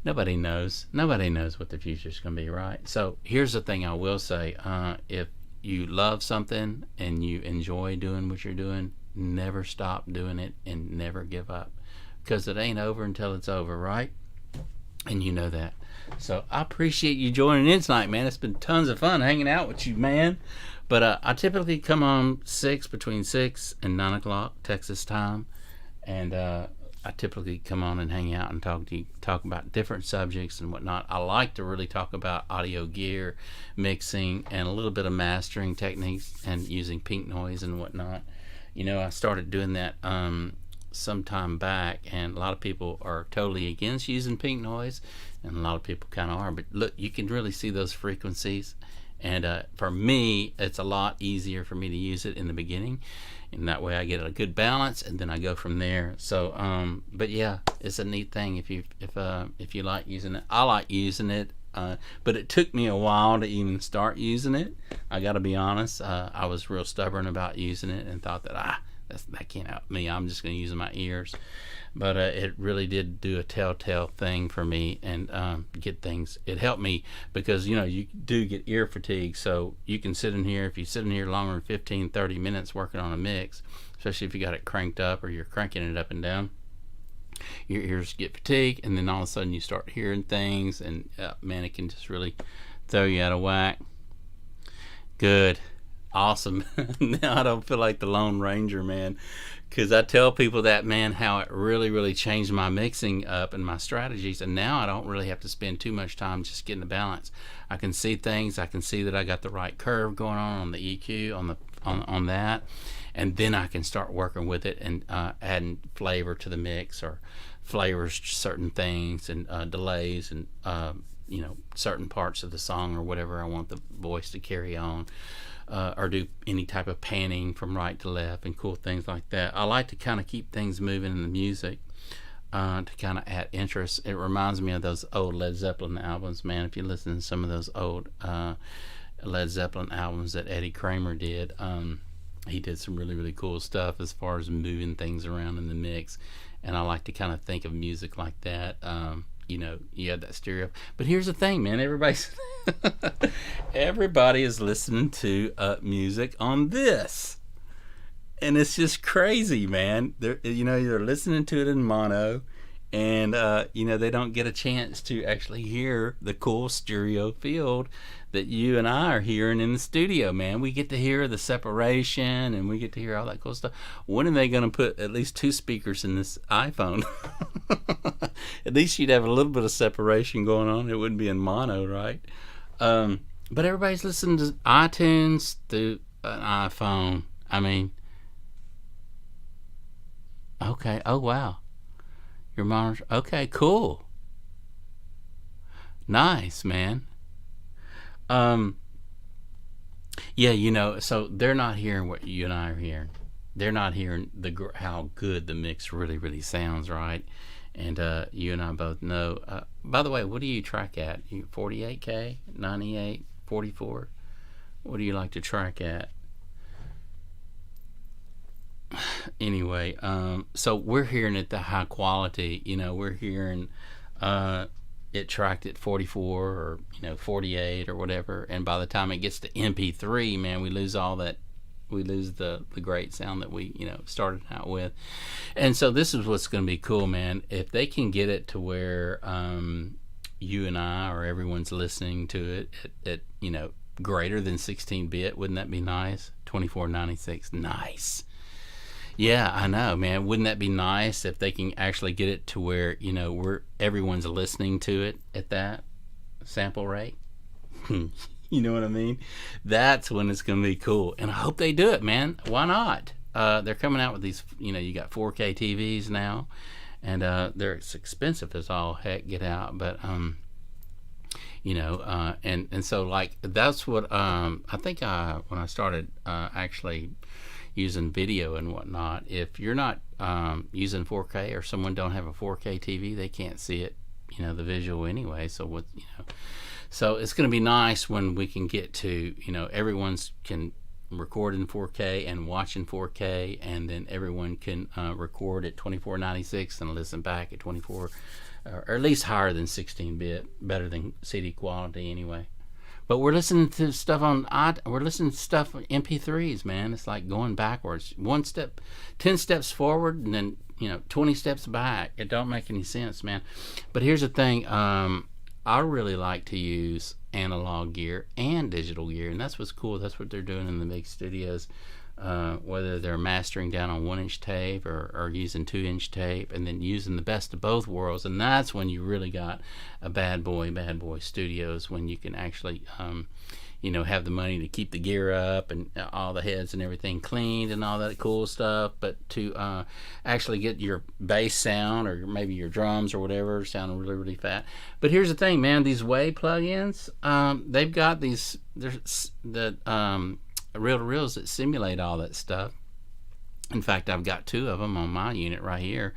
nobody knows. Nobody knows what the future's going to be, right? So here's the thing I will say: if you love something and you enjoy doing what you're doing, never stop doing it and never give up, because it ain't over until it's over, right? And you know that. So I appreciate you joining in tonight, man. It's been tons of fun hanging out with you, man. But I typically come on between 6 and 9 o'clock Texas time, and I typically come on and hang out and talk about different subjects and whatnot. I like to really talk about audio gear, mixing, and a little bit of mastering techniques and using pink noise and whatnot. I started doing that some time back, and a lot of people are totally against using pink noise, and a lot of people kind of are. But look, you can really see those frequencies, and for me, it's a lot easier for me to use it in the beginning, and that way I get a good balance, and then I go from there. So, but yeah, it's a neat thing if you like using it. I like using it. But it took me a while to even start using it. I got to be honest. I was real stubborn about using it and thought that that can't help me. I'm just going to use my ears. But it really did do a telltale thing for me and get things. It helped me because, you do get ear fatigue. So you can sit in here. If you sit in here longer than 15, 30 minutes working on a mix, especially if you got it cranked up or you're cranking it up and down, your ears get fatigued, and then all of a sudden you start hearing things, and man, it can just really throw you out of whack. Good. Awesome. Now I don't feel like the Lone Ranger, man, because I tell people that, man, how it really, really changed my mixing up and my strategies, and now I don't really have to spend too much time just getting the balance. I can see things. I can see that I got the right curve going on the EQ, on that, and then I can start working with it and adding flavor to the mix, or flavors to certain things, and delays, and certain parts of the song or whatever I want the voice to carry on, or do any type of panning from right to left and cool things like that. I like to kind of keep things moving in the music to kind of add interest. It reminds me of those old Led Zeppelin albums, man. If you listen to some of those old Led Zeppelin albums that Eddie Kramer did, he did some really, really cool stuff as far as moving things around in the mix. And I like to kind of think of music like that. You have that stereo. But here's the thing, man. Everybody is listening to music on this. And it's just crazy, man. They're listening to it in mono. And, they don't get a chance to actually hear the cool stereo field that you and I are hearing in the studio, man. We get to hear the separation, and we get to hear all that cool stuff. When are they going to put at least 2 speakers in this iPhone? At least you'd have a little bit of separation going on. It wouldn't be in mono, right? But everybody's listening to iTunes through an iPhone. I mean, okay. Oh, wow. Your monitor. Okay, cool. Nice, man. So they're not hearing what you and I are hearing. They're not hearing how good the mix really, really sounds, right? And you and I both know. By the way, what do you track at? 48K, 98, 44? What do you like to track at? Anyway, so we're hearing it the high quality. We're hearing it tracked at 44 or 48 or whatever, and by the time it gets to MP3, man, we lose all that. We lose the great sound that we started out with. And so this is what's going to be cool, man. If they can get it to where you and I or everyone's listening to it at greater than 16-bit, wouldn't that be nice? 2496, nice. Yeah, I know, man. Wouldn't that be nice if they can actually get it to where everyone's listening to it at that sample rate? You know what I mean? That's when it's going to be cool. And I hope they do it, man. Why not? They're coming out with these, you got 4K TVs now, and they're expensive as all heck get out. But, and so, like, that's what I think when I started actually using video and whatnot, if you're not using 4K or someone don't have a 4K TV, they can't see it. the visual anyway. So so it's going to be nice when we can get to, everyone's can record in 4K and watch in 4K, and then everyone can record at 2496 and listen back at 24, or at least higher than 16-bit, better than CD quality anyway. But we're listening to stuff we're listening to stuff on MP3s, man. It's like going backwards, 10 steps forward, and then 20 steps back. It don't make any sense, man. But here's the thing. I really like to use analog gear and digital gear, and that's what's cool. That's what they're doing in the big studios, whether they're mastering down on 1-inch tape or using 2-inch tape, and then using the best of both worlds. And that's when you really got a bad boy studios, when you can actually have the money to keep the gear up and all the heads and everything cleaned and all that cool stuff, but to actually get your bass sound, or maybe your drums or whatever, sounding really, really fat. But here's the thing, man, these Way plugins, they've got these, the reel-to-reels that simulate all that stuff. In fact, I've got 2 of them on my unit right here,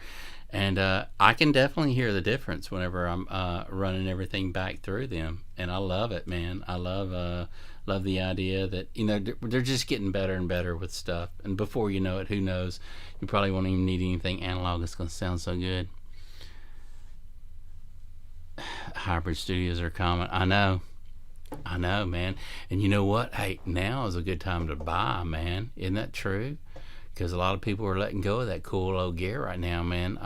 and I can definitely hear the difference whenever I'm running everything back through them, and I love it, man. I love the idea that they're just getting better and better with stuff, and before you know it, who knows, you probably won't even need anything analog. It's going to sound so good. Hybrid studios are common. I know, man. And you know what? Hey, now is a good time to buy, man. Isn't that true? Because a lot of people are letting go of that cool old gear right now, man.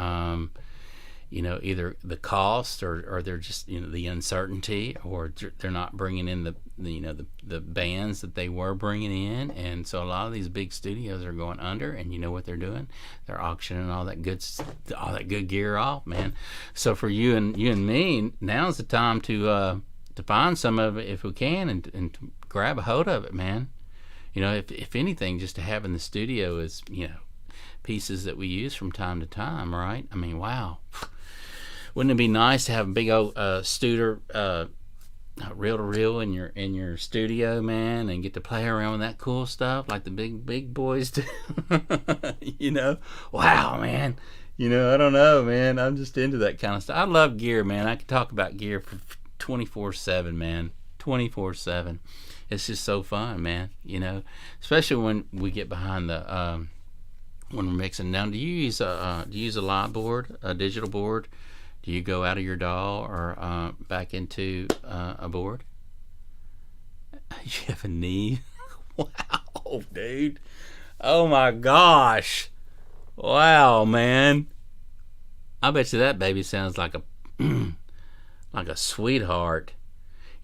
Either the cost, or they're just the uncertainty, or they're not bringing in the bands that they were bringing in, and so a lot of these big studios are going under. And you know what they're doing? They're auctioning all that good gear off, man. So for you and me, now's the time to find some of it if we can, and grab a hold of it, man. If anything, just to have in the studio is, pieces that we use from time to time, right? I mean, wow. Wouldn't it be nice to have a big old Studer reel-to-reel in your studio, man, and get to play around with that cool stuff like the big boys do? Wow, man. I don't know, man. I'm just into that kind of stuff. I love gear, man. I could talk about gear for 24/7, man. 24/7. It's just so fun, man. Especially when we get behind the when we're mixing down. Do you use a live board, a digital board? Do you go out of your DAW or back into a board? You have a knee? Wow, dude. Oh my gosh. Wow, man. I bet you that baby sounds like a like a sweetheart.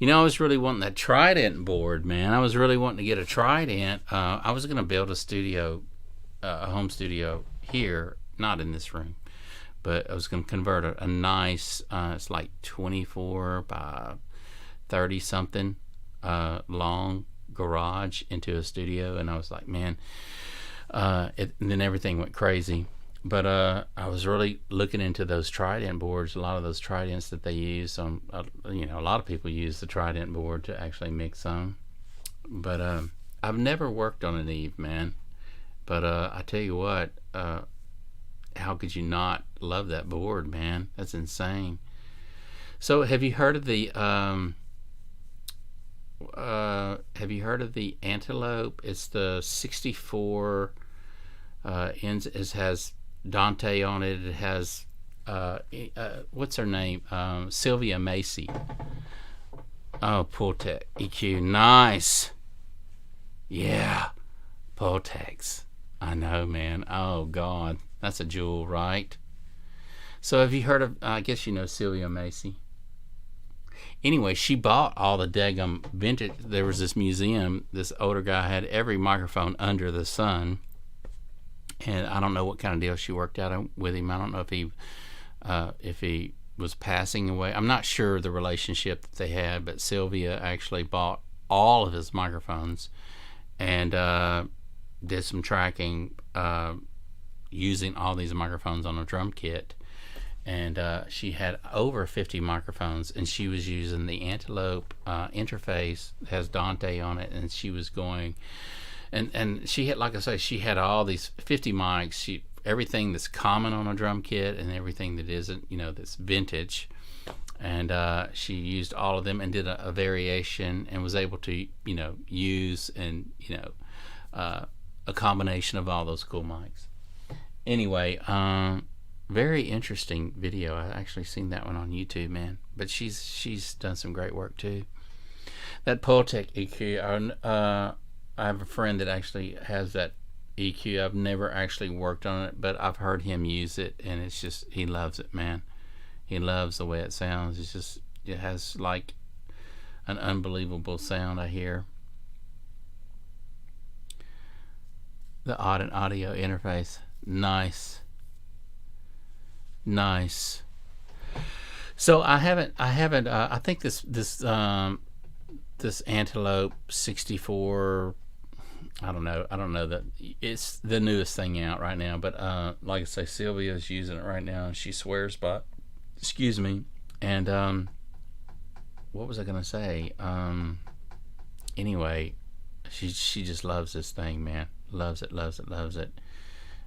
I was really wanting that Trident board, man. I was really wanting to get a Trident. I was going to build a home studio here, not in this room, but I was going to convert a nice, it's like 24 by 30 something long garage into a studio. And I was like, man, and then everything went crazy. But I was really looking into those Trident boards. A lot of those Tridents that they use on, a lot of people use the Trident board to actually mix on. But I've never worked on an Eve, man. But I tell you what, how could you not love that board, man? That's insane. So have you heard of the Antelope? It's the 64 ends. It has Dante on it. It has what's her name? Sylvia Macy. Oh, Pultec EQ, nice. Yeah, Pultecs. I know, man. Oh God, that's a jewel, right? So have you heard of? I guess you know Sylvia Macy. Anyway, she bought all the daggum vintage. There was this museum. This older guy had every microphone under the sun. And I don't know what kind of deal she worked out with him. I don't know if he was passing away. I'm not sure the relationship that they had, but Sylvia actually bought all of his microphones and did some tracking using all these microphones on a drum kit. And she had over 50 microphones, and she was using the Antelope interface. It has Dante on it, and she was going... And she had, like I say, she had all these 50 mics. Everything that's common on a drum kit and everything that isn't, that's vintage. and she used all of them and did a variation and was able to use and a combination of all those cool mics. Anyway, very interesting video. I actually seen that one on YouTube, man. But she's done some great work too. That Pultec EQ, I have a friend that actually has that EQ. I've never actually worked on it, but I've heard him use it, and it's just, he loves it, man. He loves the way it sounds. It has like an unbelievable sound, I hear. The Audient audio interface, nice. So I think this Antelope 64, I don't know that it's the newest thing out right now, but like I say, Sylvia's using it right now and she swears by, excuse me. And what was I gonna say? Anyway, she just loves this thing, man. Loves it.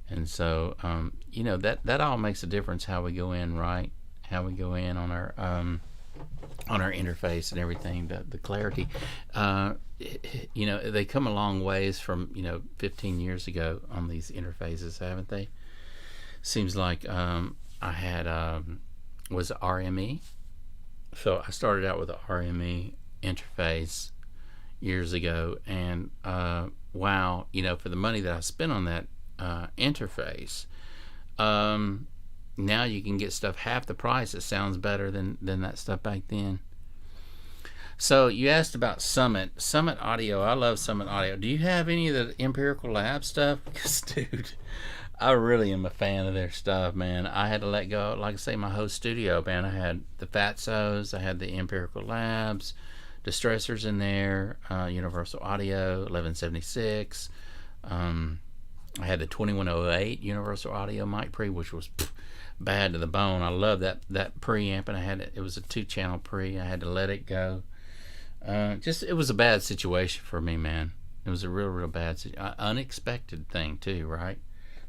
And so that all makes a difference how we go in, right? How we go in on our interface and everything, the clarity. They come a long ways from 15 years ago on these interfaces, haven't they? Seems like I had was RME. So I started out with the RME interface years ago, and wow, for the money that I spent on that interface, now you can get stuff half the price. It sounds better than that stuff back then. So you asked about Summit Audio. I love Summit Audio. Do you have any of the Empirical Lab stuff? Because dude, I really am a fan of their stuff, man. I had to let go, like I say, my whole studio, man. I had the Fatsos, I had the Empirical Labs, Distressors in there, Universal Audio 1176. I had the 2108 Universal Audio mic pre, which was bad to the bone. I love that preamp, and it was a 2-channel pre. I had to let it go. It was a bad situation for me, man. It was a real bad unexpected thing too, right?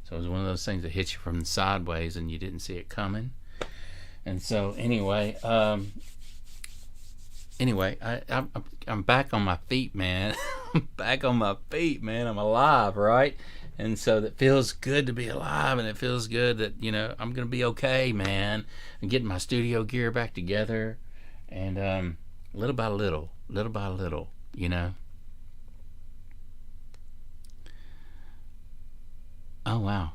So it was one of those things that hit you from the sideways and you didn't see it coming. And so anyway, I'm back on my feet, man. I'm back on my feet, man. I'm alive, right? And so that feels good to be alive, and it feels good that I'm gonna be okay, man. I'm getting my studio gear back together, and little by little. Oh wow.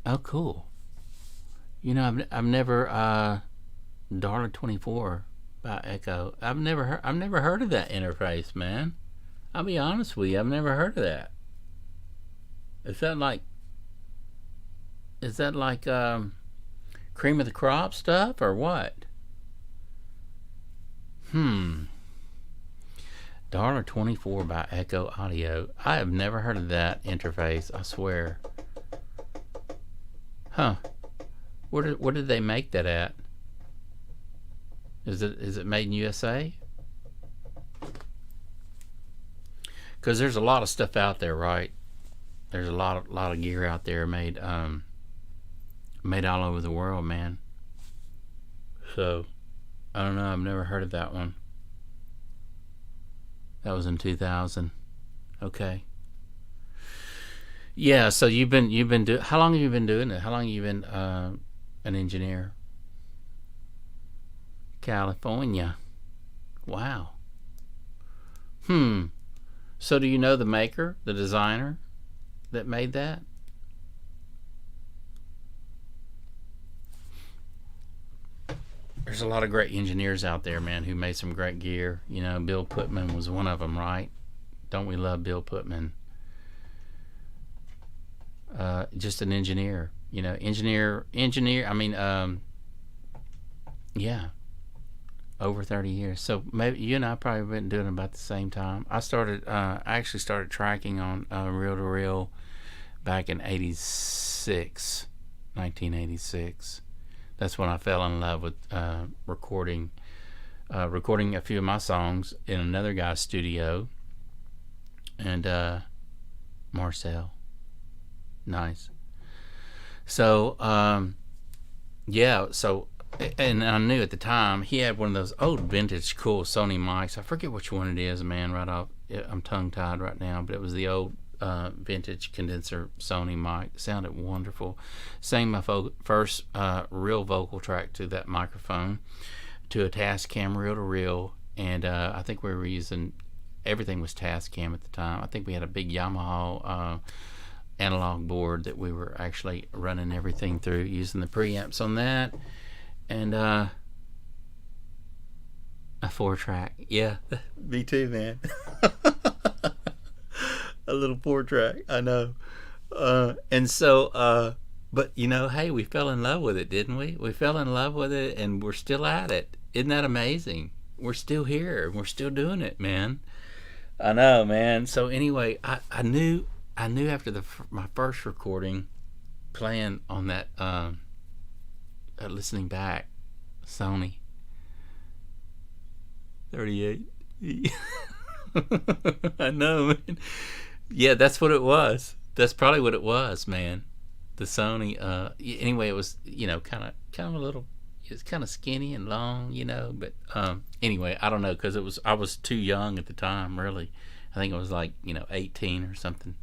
Oh cool. I've never Darla 24 by Echo. I've never heard of that interface, man. I'll be honest with you, I've never heard of that. Is that like cream of the crop stuff or what? Darla 24 by Echo Audio. I have never heard of that interface, I swear. Huh. Where did they make that at? Is it made in USA? Because there's a lot of stuff out there, right? There's a lot of gear out there made all over the world, man. So I don't know. I've never heard of that one. That was in 2000. Okay. Yeah. So you've been doing. How long have you been doing it? How long have you been an engineer? California. Wow. So do you know the maker, the designer that made that? There's a lot of great engineers out there, man, who made some great gear. Bill Putman was one of them, right? Don't we love Bill Putman? Just an engineer, engineer. I mean, yeah, over 30 years. So maybe you and I probably been doing it about the same time. I actually started tracking on reel to reel back in 1986. That's when I fell in love with recording a few of my songs in another guy's studio. And Marcel. Nice. So yeah, so and I knew at the time he had one of those old vintage cool Sony mics. I forget which one it is, man. Right off, I'm tongue tied right now, but it was the old vintage condenser Sony mic. It sounded wonderful. Sang my first real vocal track to that microphone, to a Tascam reel to reel, and I think we were using, everything was Tascam at the time. I think we had a big Yamaha analog board that we were actually running everything through, using the preamps on that, and a 4-track. Yeah, me too, man. A little 4-track, I know. And so, but you know, hey, we fell in love with it, didn't we? We fell in love with it, and we're still at it. Isn't that amazing? We're still here. We're still doing it, man. I know, man. So anyway, I knew after my first recording, playing on that, listening back, Sony 38. I know, man. Yeah, that's what it was. That's probably what it was, man. The Sony. Anyway, it was, kind of a little. It's kind of skinny and long, But anyway, I don't know, because I was too young at the time, really. I think it was like 18 or something.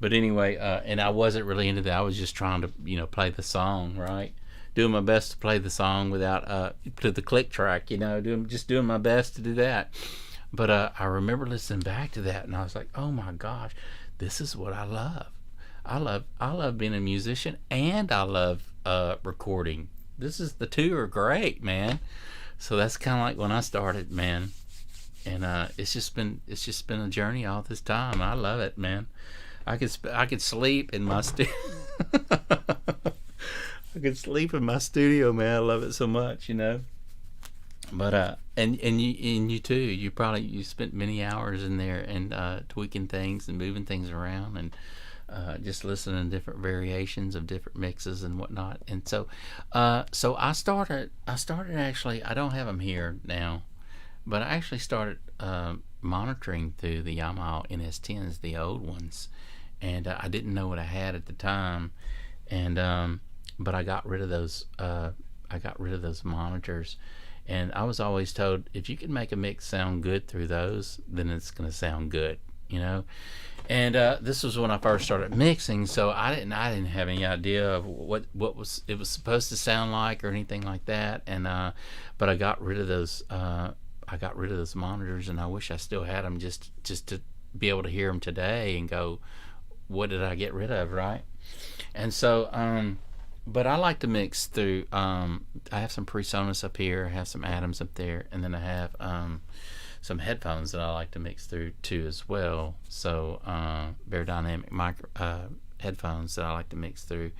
But anyway, and I wasn't really into that. I was just trying to play the song, right? Doing my best to play the song without to the click track, doing my best to do that. But I remember listening back to that, and I was like, oh my gosh, this is what I love. I love being a musician, and I love recording. The two are great, man. So that's kind of like when I started, man. And it's just been a journey all this time. I love it, man. I could sleep in my I could sleep in my studio, man. I love it so much, But and you too. You spent many hours in there, and tweaking things and moving things around, and just listening to different variations of different mixes and whatnot. And so I started actually. I don't have them here now, but I actually started monitoring through the Yamaha NS10s, the old ones, and I didn't know what I had at the time, and but I got rid of those. I got rid of those monitors. And I was always told, if you can make a mix sound good through those, then it's going to sound good, And this was when I first started mixing, so I didn't have any idea of what it was supposed to sound like or anything like that. And but I got rid of those. I got rid of those monitors, and I wish I still had them just to be able to hear them today and go, what did I get rid of, right? And so. But I like to mix through. I have some PreSonus up here. I have some Adams up there, and then I have some headphones that I like to mix through too as well. So Beyerdynamic micro headphones that I like to mix through,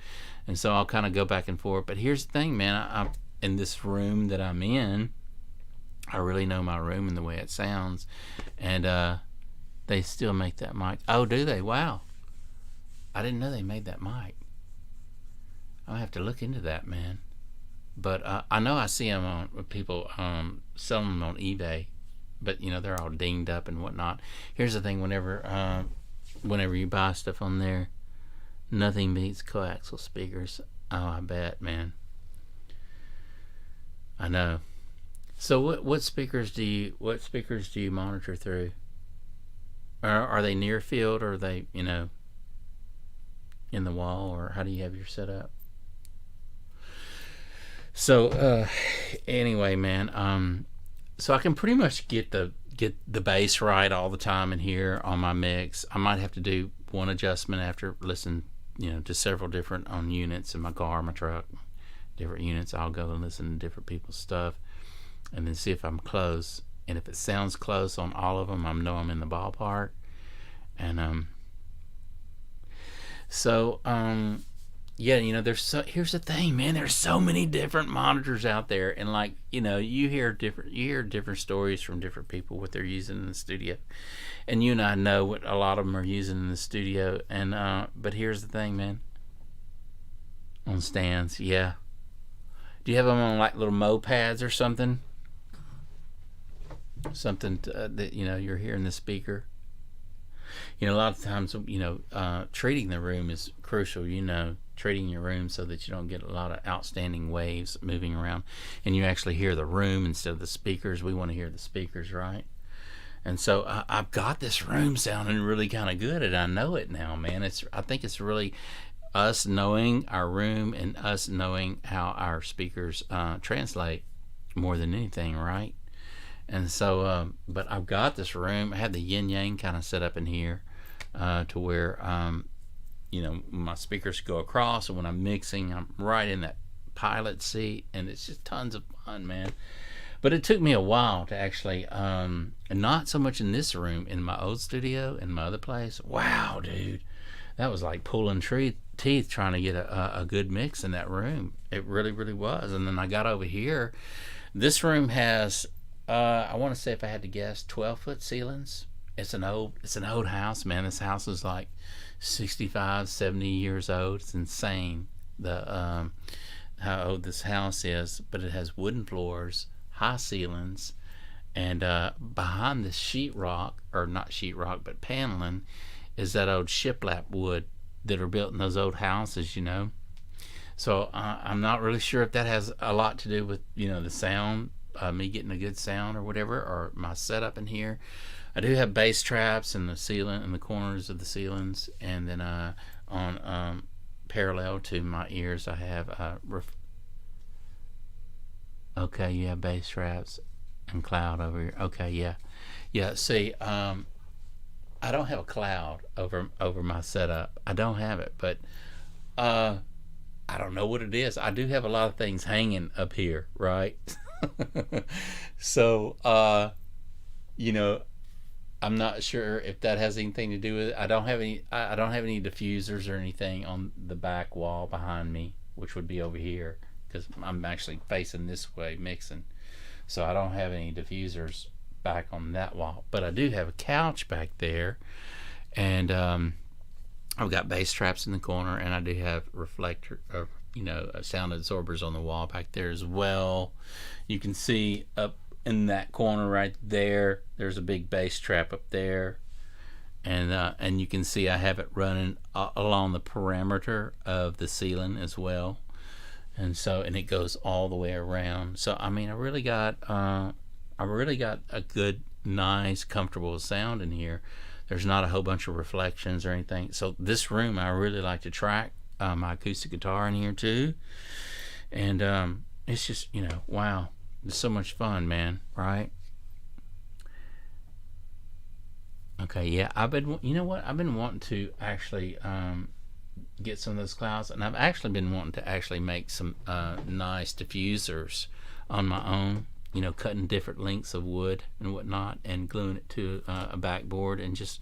and so I'll kind of go back and forth. But here's the thing, man. I'm in this room that I'm in. I really know my room and the way it sounds, and they still make that mic. Oh, do they? Wow! I didn't know they made that mic. I'll have to look into that, man. But I know I see them on people selling them on eBay, but they're all dinged up and whatnot. Here's the thing: whenever you buy stuff on there, nothing beats coaxial speakers. Oh, I bet, man. I know. So what speakers do you monitor through? Are they near field, or are they in the wall, or how do you have your setup? So anyway, man, so I can pretty much get the bass right all the time in here on my mix. I might have to do one adjustment after listening, to several different units in my car, my truck, different units. I'll go and listen to different people's stuff, and then see if I'm close. And if it sounds close on all of them, I know I'm in the ballpark. And yeah, here's the thing, man. There's so many different monitors out there, and you hear different stories from different people what they're using in the studio, and you and I know what a lot of them are using in the studio. And but here's the thing, man. On stands, yeah. Do you have them on like little mopeds or something? Something that you're hearing the speaker. A lot of times, treating the room is crucial. treating your room so that you don't get a lot of outstanding waves moving around, and you actually hear the room instead of the speakers. We want to hear the speakers, right? And so I've got this room sounding really kind of good, and I know it now, man. I think it's really us knowing our room and us knowing how our speakers translate more than anything, right? And so, but I've got this room. I have the yin yang kind of set up in here to where, my speakers go across, and when I'm mixing, I'm right in that pilot seat, and it's just tons of fun, man. But it took me a while to actually, and not so much in this room, in my old studio, in my other place. Wow, dude, that was like pulling teeth trying to get a good mix in that room. It really, really was. And then I got over here. This room has, I want to say, if I had to guess, 12-foot ceilings. It's an old house, man. This house is like 65, 70 years old. It's insane how old this house is. But it has wooden floors, high ceilings, and behind the sheetrock, or not sheetrock, but paneling, is that old shiplap wood that are built in those old houses, So I'm not really sure if that has a lot to do with, the sound, me getting a good sound or whatever, or my setup in here. I do have bass traps in the ceiling, in the corners of the ceilings, and then on parallel to my ears, I have okay, you have bass traps and cloud over here. Okay, yeah. See, I don't have a cloud over my setup. I don't have it, but I don't know what it is. I do have a lot of things hanging up here, right? So, I'm not sure if that has anything to do with it. I don't have any diffusers or anything on the back wall behind me, which would be over here, because I'm actually facing this way mixing. So I don't have any diffusers back on that wall, but I do have a couch back there, and I've got bass traps in the corner, and I do have sound absorbers on the wall back there as well. You can see up in that corner right there, there's a big bass trap up there, and you can see I have it running along the perimeter of the ceiling as well, and it goes all the way around. So I mean, I really got a good, nice, comfortable sound in here. There's not a whole bunch of reflections or anything. So this room, I really like to track my acoustic guitar in here too, and it's just, wow, it's so much fun, man, right? Okay, yeah, I've been wanting to actually get some of those clouds, and I've actually been wanting to actually make some nice diffusers on my own, cutting different lengths of wood and whatnot, and gluing it to a backboard and just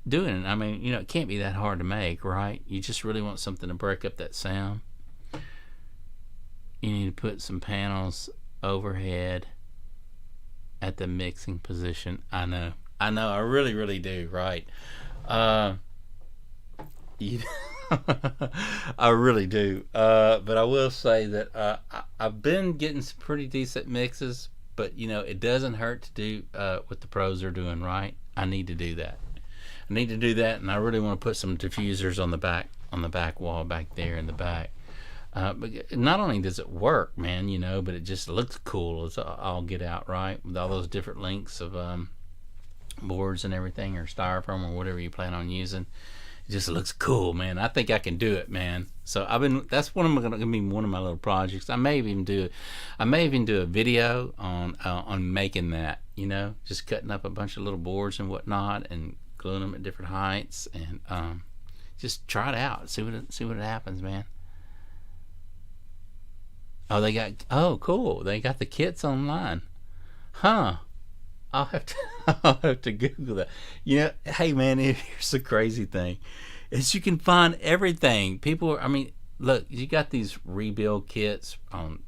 doing it. I mean, it can't be that hard to make, right? You just really want something to break up that sound. You need to put some panels overhead at the mixing position. I know, I really, really do, right? I really do. But I will say that I've been getting some pretty decent mixes, but it doesn't hurt to do what the pros are doing, right? I need to do that. And I really want to put some diffusers on the back wall back there in the back. But not only does it work, man, but it just looks cool. It's all get out, right? With all those different lengths of boards and everything, or styrofoam, or whatever you plan on using. It just looks cool, man. I think I can do it, man. So that's going to be one of my little projects. I may even do a video on making that, just cutting up a bunch of little boards and whatnot, and gluing them at different heights, and just try it out. See what happens, man. Oh, cool. They got the kits online. Huh. I'll have to Google that. Hey man, here's the crazy thing. Is you can find everything. Look, you got these rebuild kits on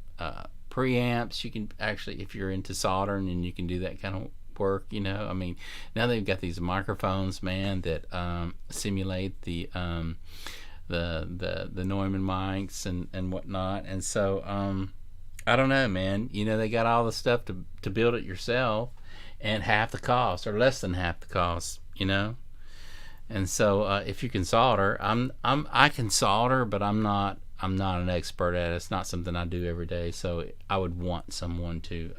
preamps. You can actually, if you're into soldering, and you can do that kind of work, now they've got these microphones, man, that simulate the Neumann mics and whatnot. And so I don't know, man. They got all the stuff to build it yourself, and half the cost, or less than half the cost, And so if you can solder, I can solder, but I'm not an expert at it. It's not something I do every day. So I would want someone to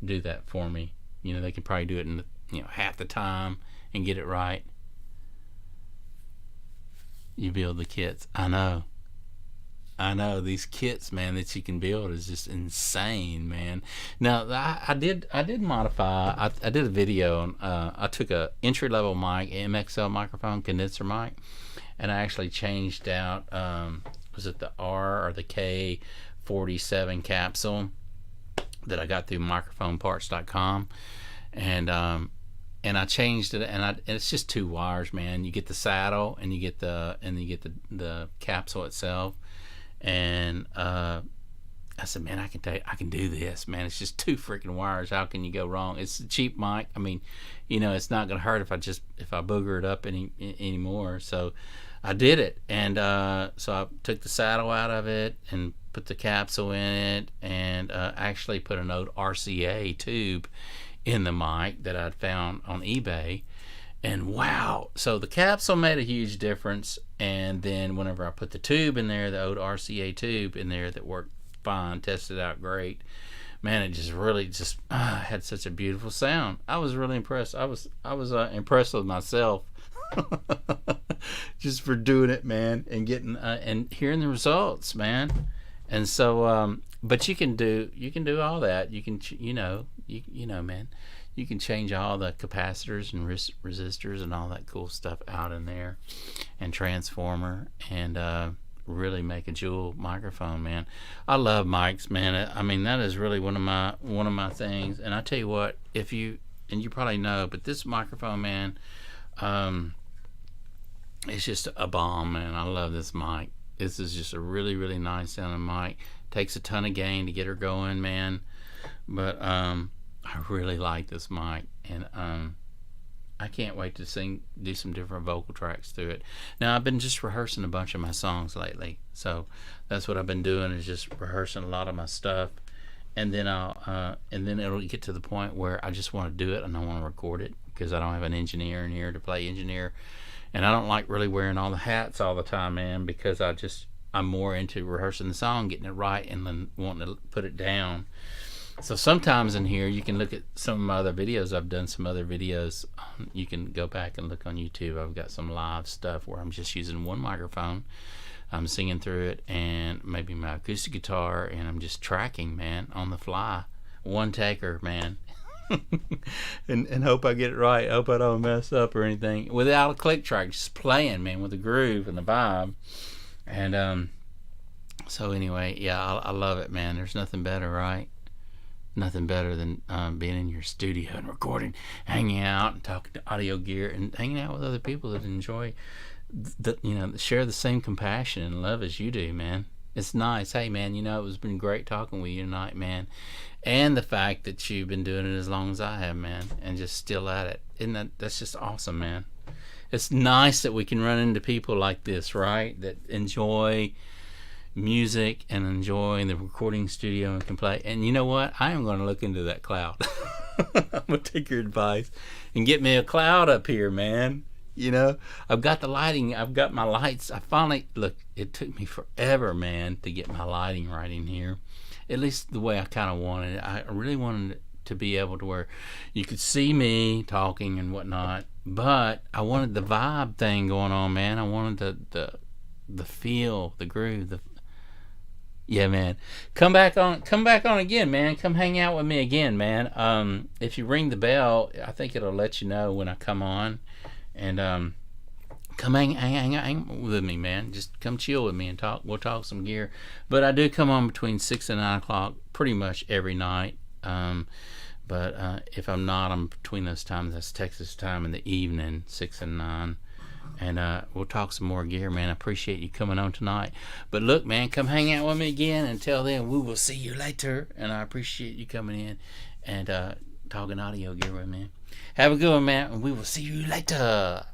do that for me. They can probably do it in half the time and get it right. You build the kits. I know these kits, man, that you can build is just insane, man. Now I did modify. I did a video on. I took a entry level mic, MXL microphone, condenser mic, and I actually changed out. Was it the R or the K47 capsule that I got through microphoneparts.com, and I changed it, and it's just 2 wires, man. You get the saddle, and you get the capsule itself. And I said, man, I can do this, man. It's just 2 freaking wires. How can you go wrong? It's a cheap mic. I mean, it's not gonna hurt if I booger it up anymore. So I did it, and so I took the saddle out of it and put the capsule in it, and actually put an old RCA tube in the mic that I'd found on eBay. And wow, so the capsule made a huge difference. And then whenever I put the tube in there, the old RCA tube in there that worked fine, tested out great, man, it just really had such a beautiful sound. I was really impressed. I was impressed with myself just for doing it, man, and getting and hearing the results, man. And so, but you can do all that. You can, man. You can change all the capacitors and resistors and all that cool stuff out in there, and transformer, and really make a jewel microphone, man. I love mics, man. I mean, that is really one of my things. And I tell you what, and you probably know, but this microphone, man, it's just a bomb, man. I love this mic. This is just a really, really nice sounding mic. Takes a ton of gain to get her going, man. But I really like this mic, and I can't wait to do some different vocal tracks through it. Now, I've been just rehearsing a bunch of my songs lately, so that's what I've been doing, is just rehearsing a lot of my stuff, and then it'll get to the point where I just want to do it and I want to record it, because I don't have an engineer in here to play engineer, and I don't like really wearing all the hats all the time, man, because I'm more into rehearsing the song, getting it right, and then wanting to put it down. So sometimes in here, you can look at some of my other videos. I've done some other videos. You can go back and look on YouTube. I've got some live stuff where I'm just using one microphone. I'm singing through it, and maybe my acoustic guitar, and I'm just tracking, man, on the fly. One taker, man. and hope I get it right. Hope I don't mess up or anything. Without a click track, just playing, man, with the groove and the vibe. And so anyway, yeah, I love it, man. There's nothing better, right? Nothing better than being in your studio and recording, hanging out and talking to audio gear, and hanging out with other people that enjoy, share the same compassion and love as you do, man. It's nice. Hey, man, it's been great talking with you tonight, man. And the fact that you've been doing it as long as I have, man, and just still at it. That's just awesome, man. It's nice that we can run into people like this, right? That enjoy music and enjoy the recording studio and can play. And you know what? I am going to look into that cloud. I'm going to take your advice and get me a cloud up here, man. I've got the lighting. I've got my lights. Look, it took me forever, man, to get my lighting right in here. At least the way I kind of wanted it. I really wanted it to be able to where you could see me talking and whatnot, but I wanted the vibe thing going on, man. I wanted the feel, the groove, yeah, man. Come back on again, man. Come hang out with me again, man. If you ring the bell, I think it'll let you know when I come on. And come hang with me, man. Just come chill with me and talk. We'll talk some gear. But I do come on between 6 and 9 o'clock pretty much every night. But if I'm not, I'm between those times. That's Texas time in the evening, 6 and 9. And we'll talk some more gear, man. I appreciate you coming on tonight. But look, man, come hang out with me again. Until then, we will see you later. And I appreciate you coming in and talking audio gear with me. Have a good one, man. And we will see you later.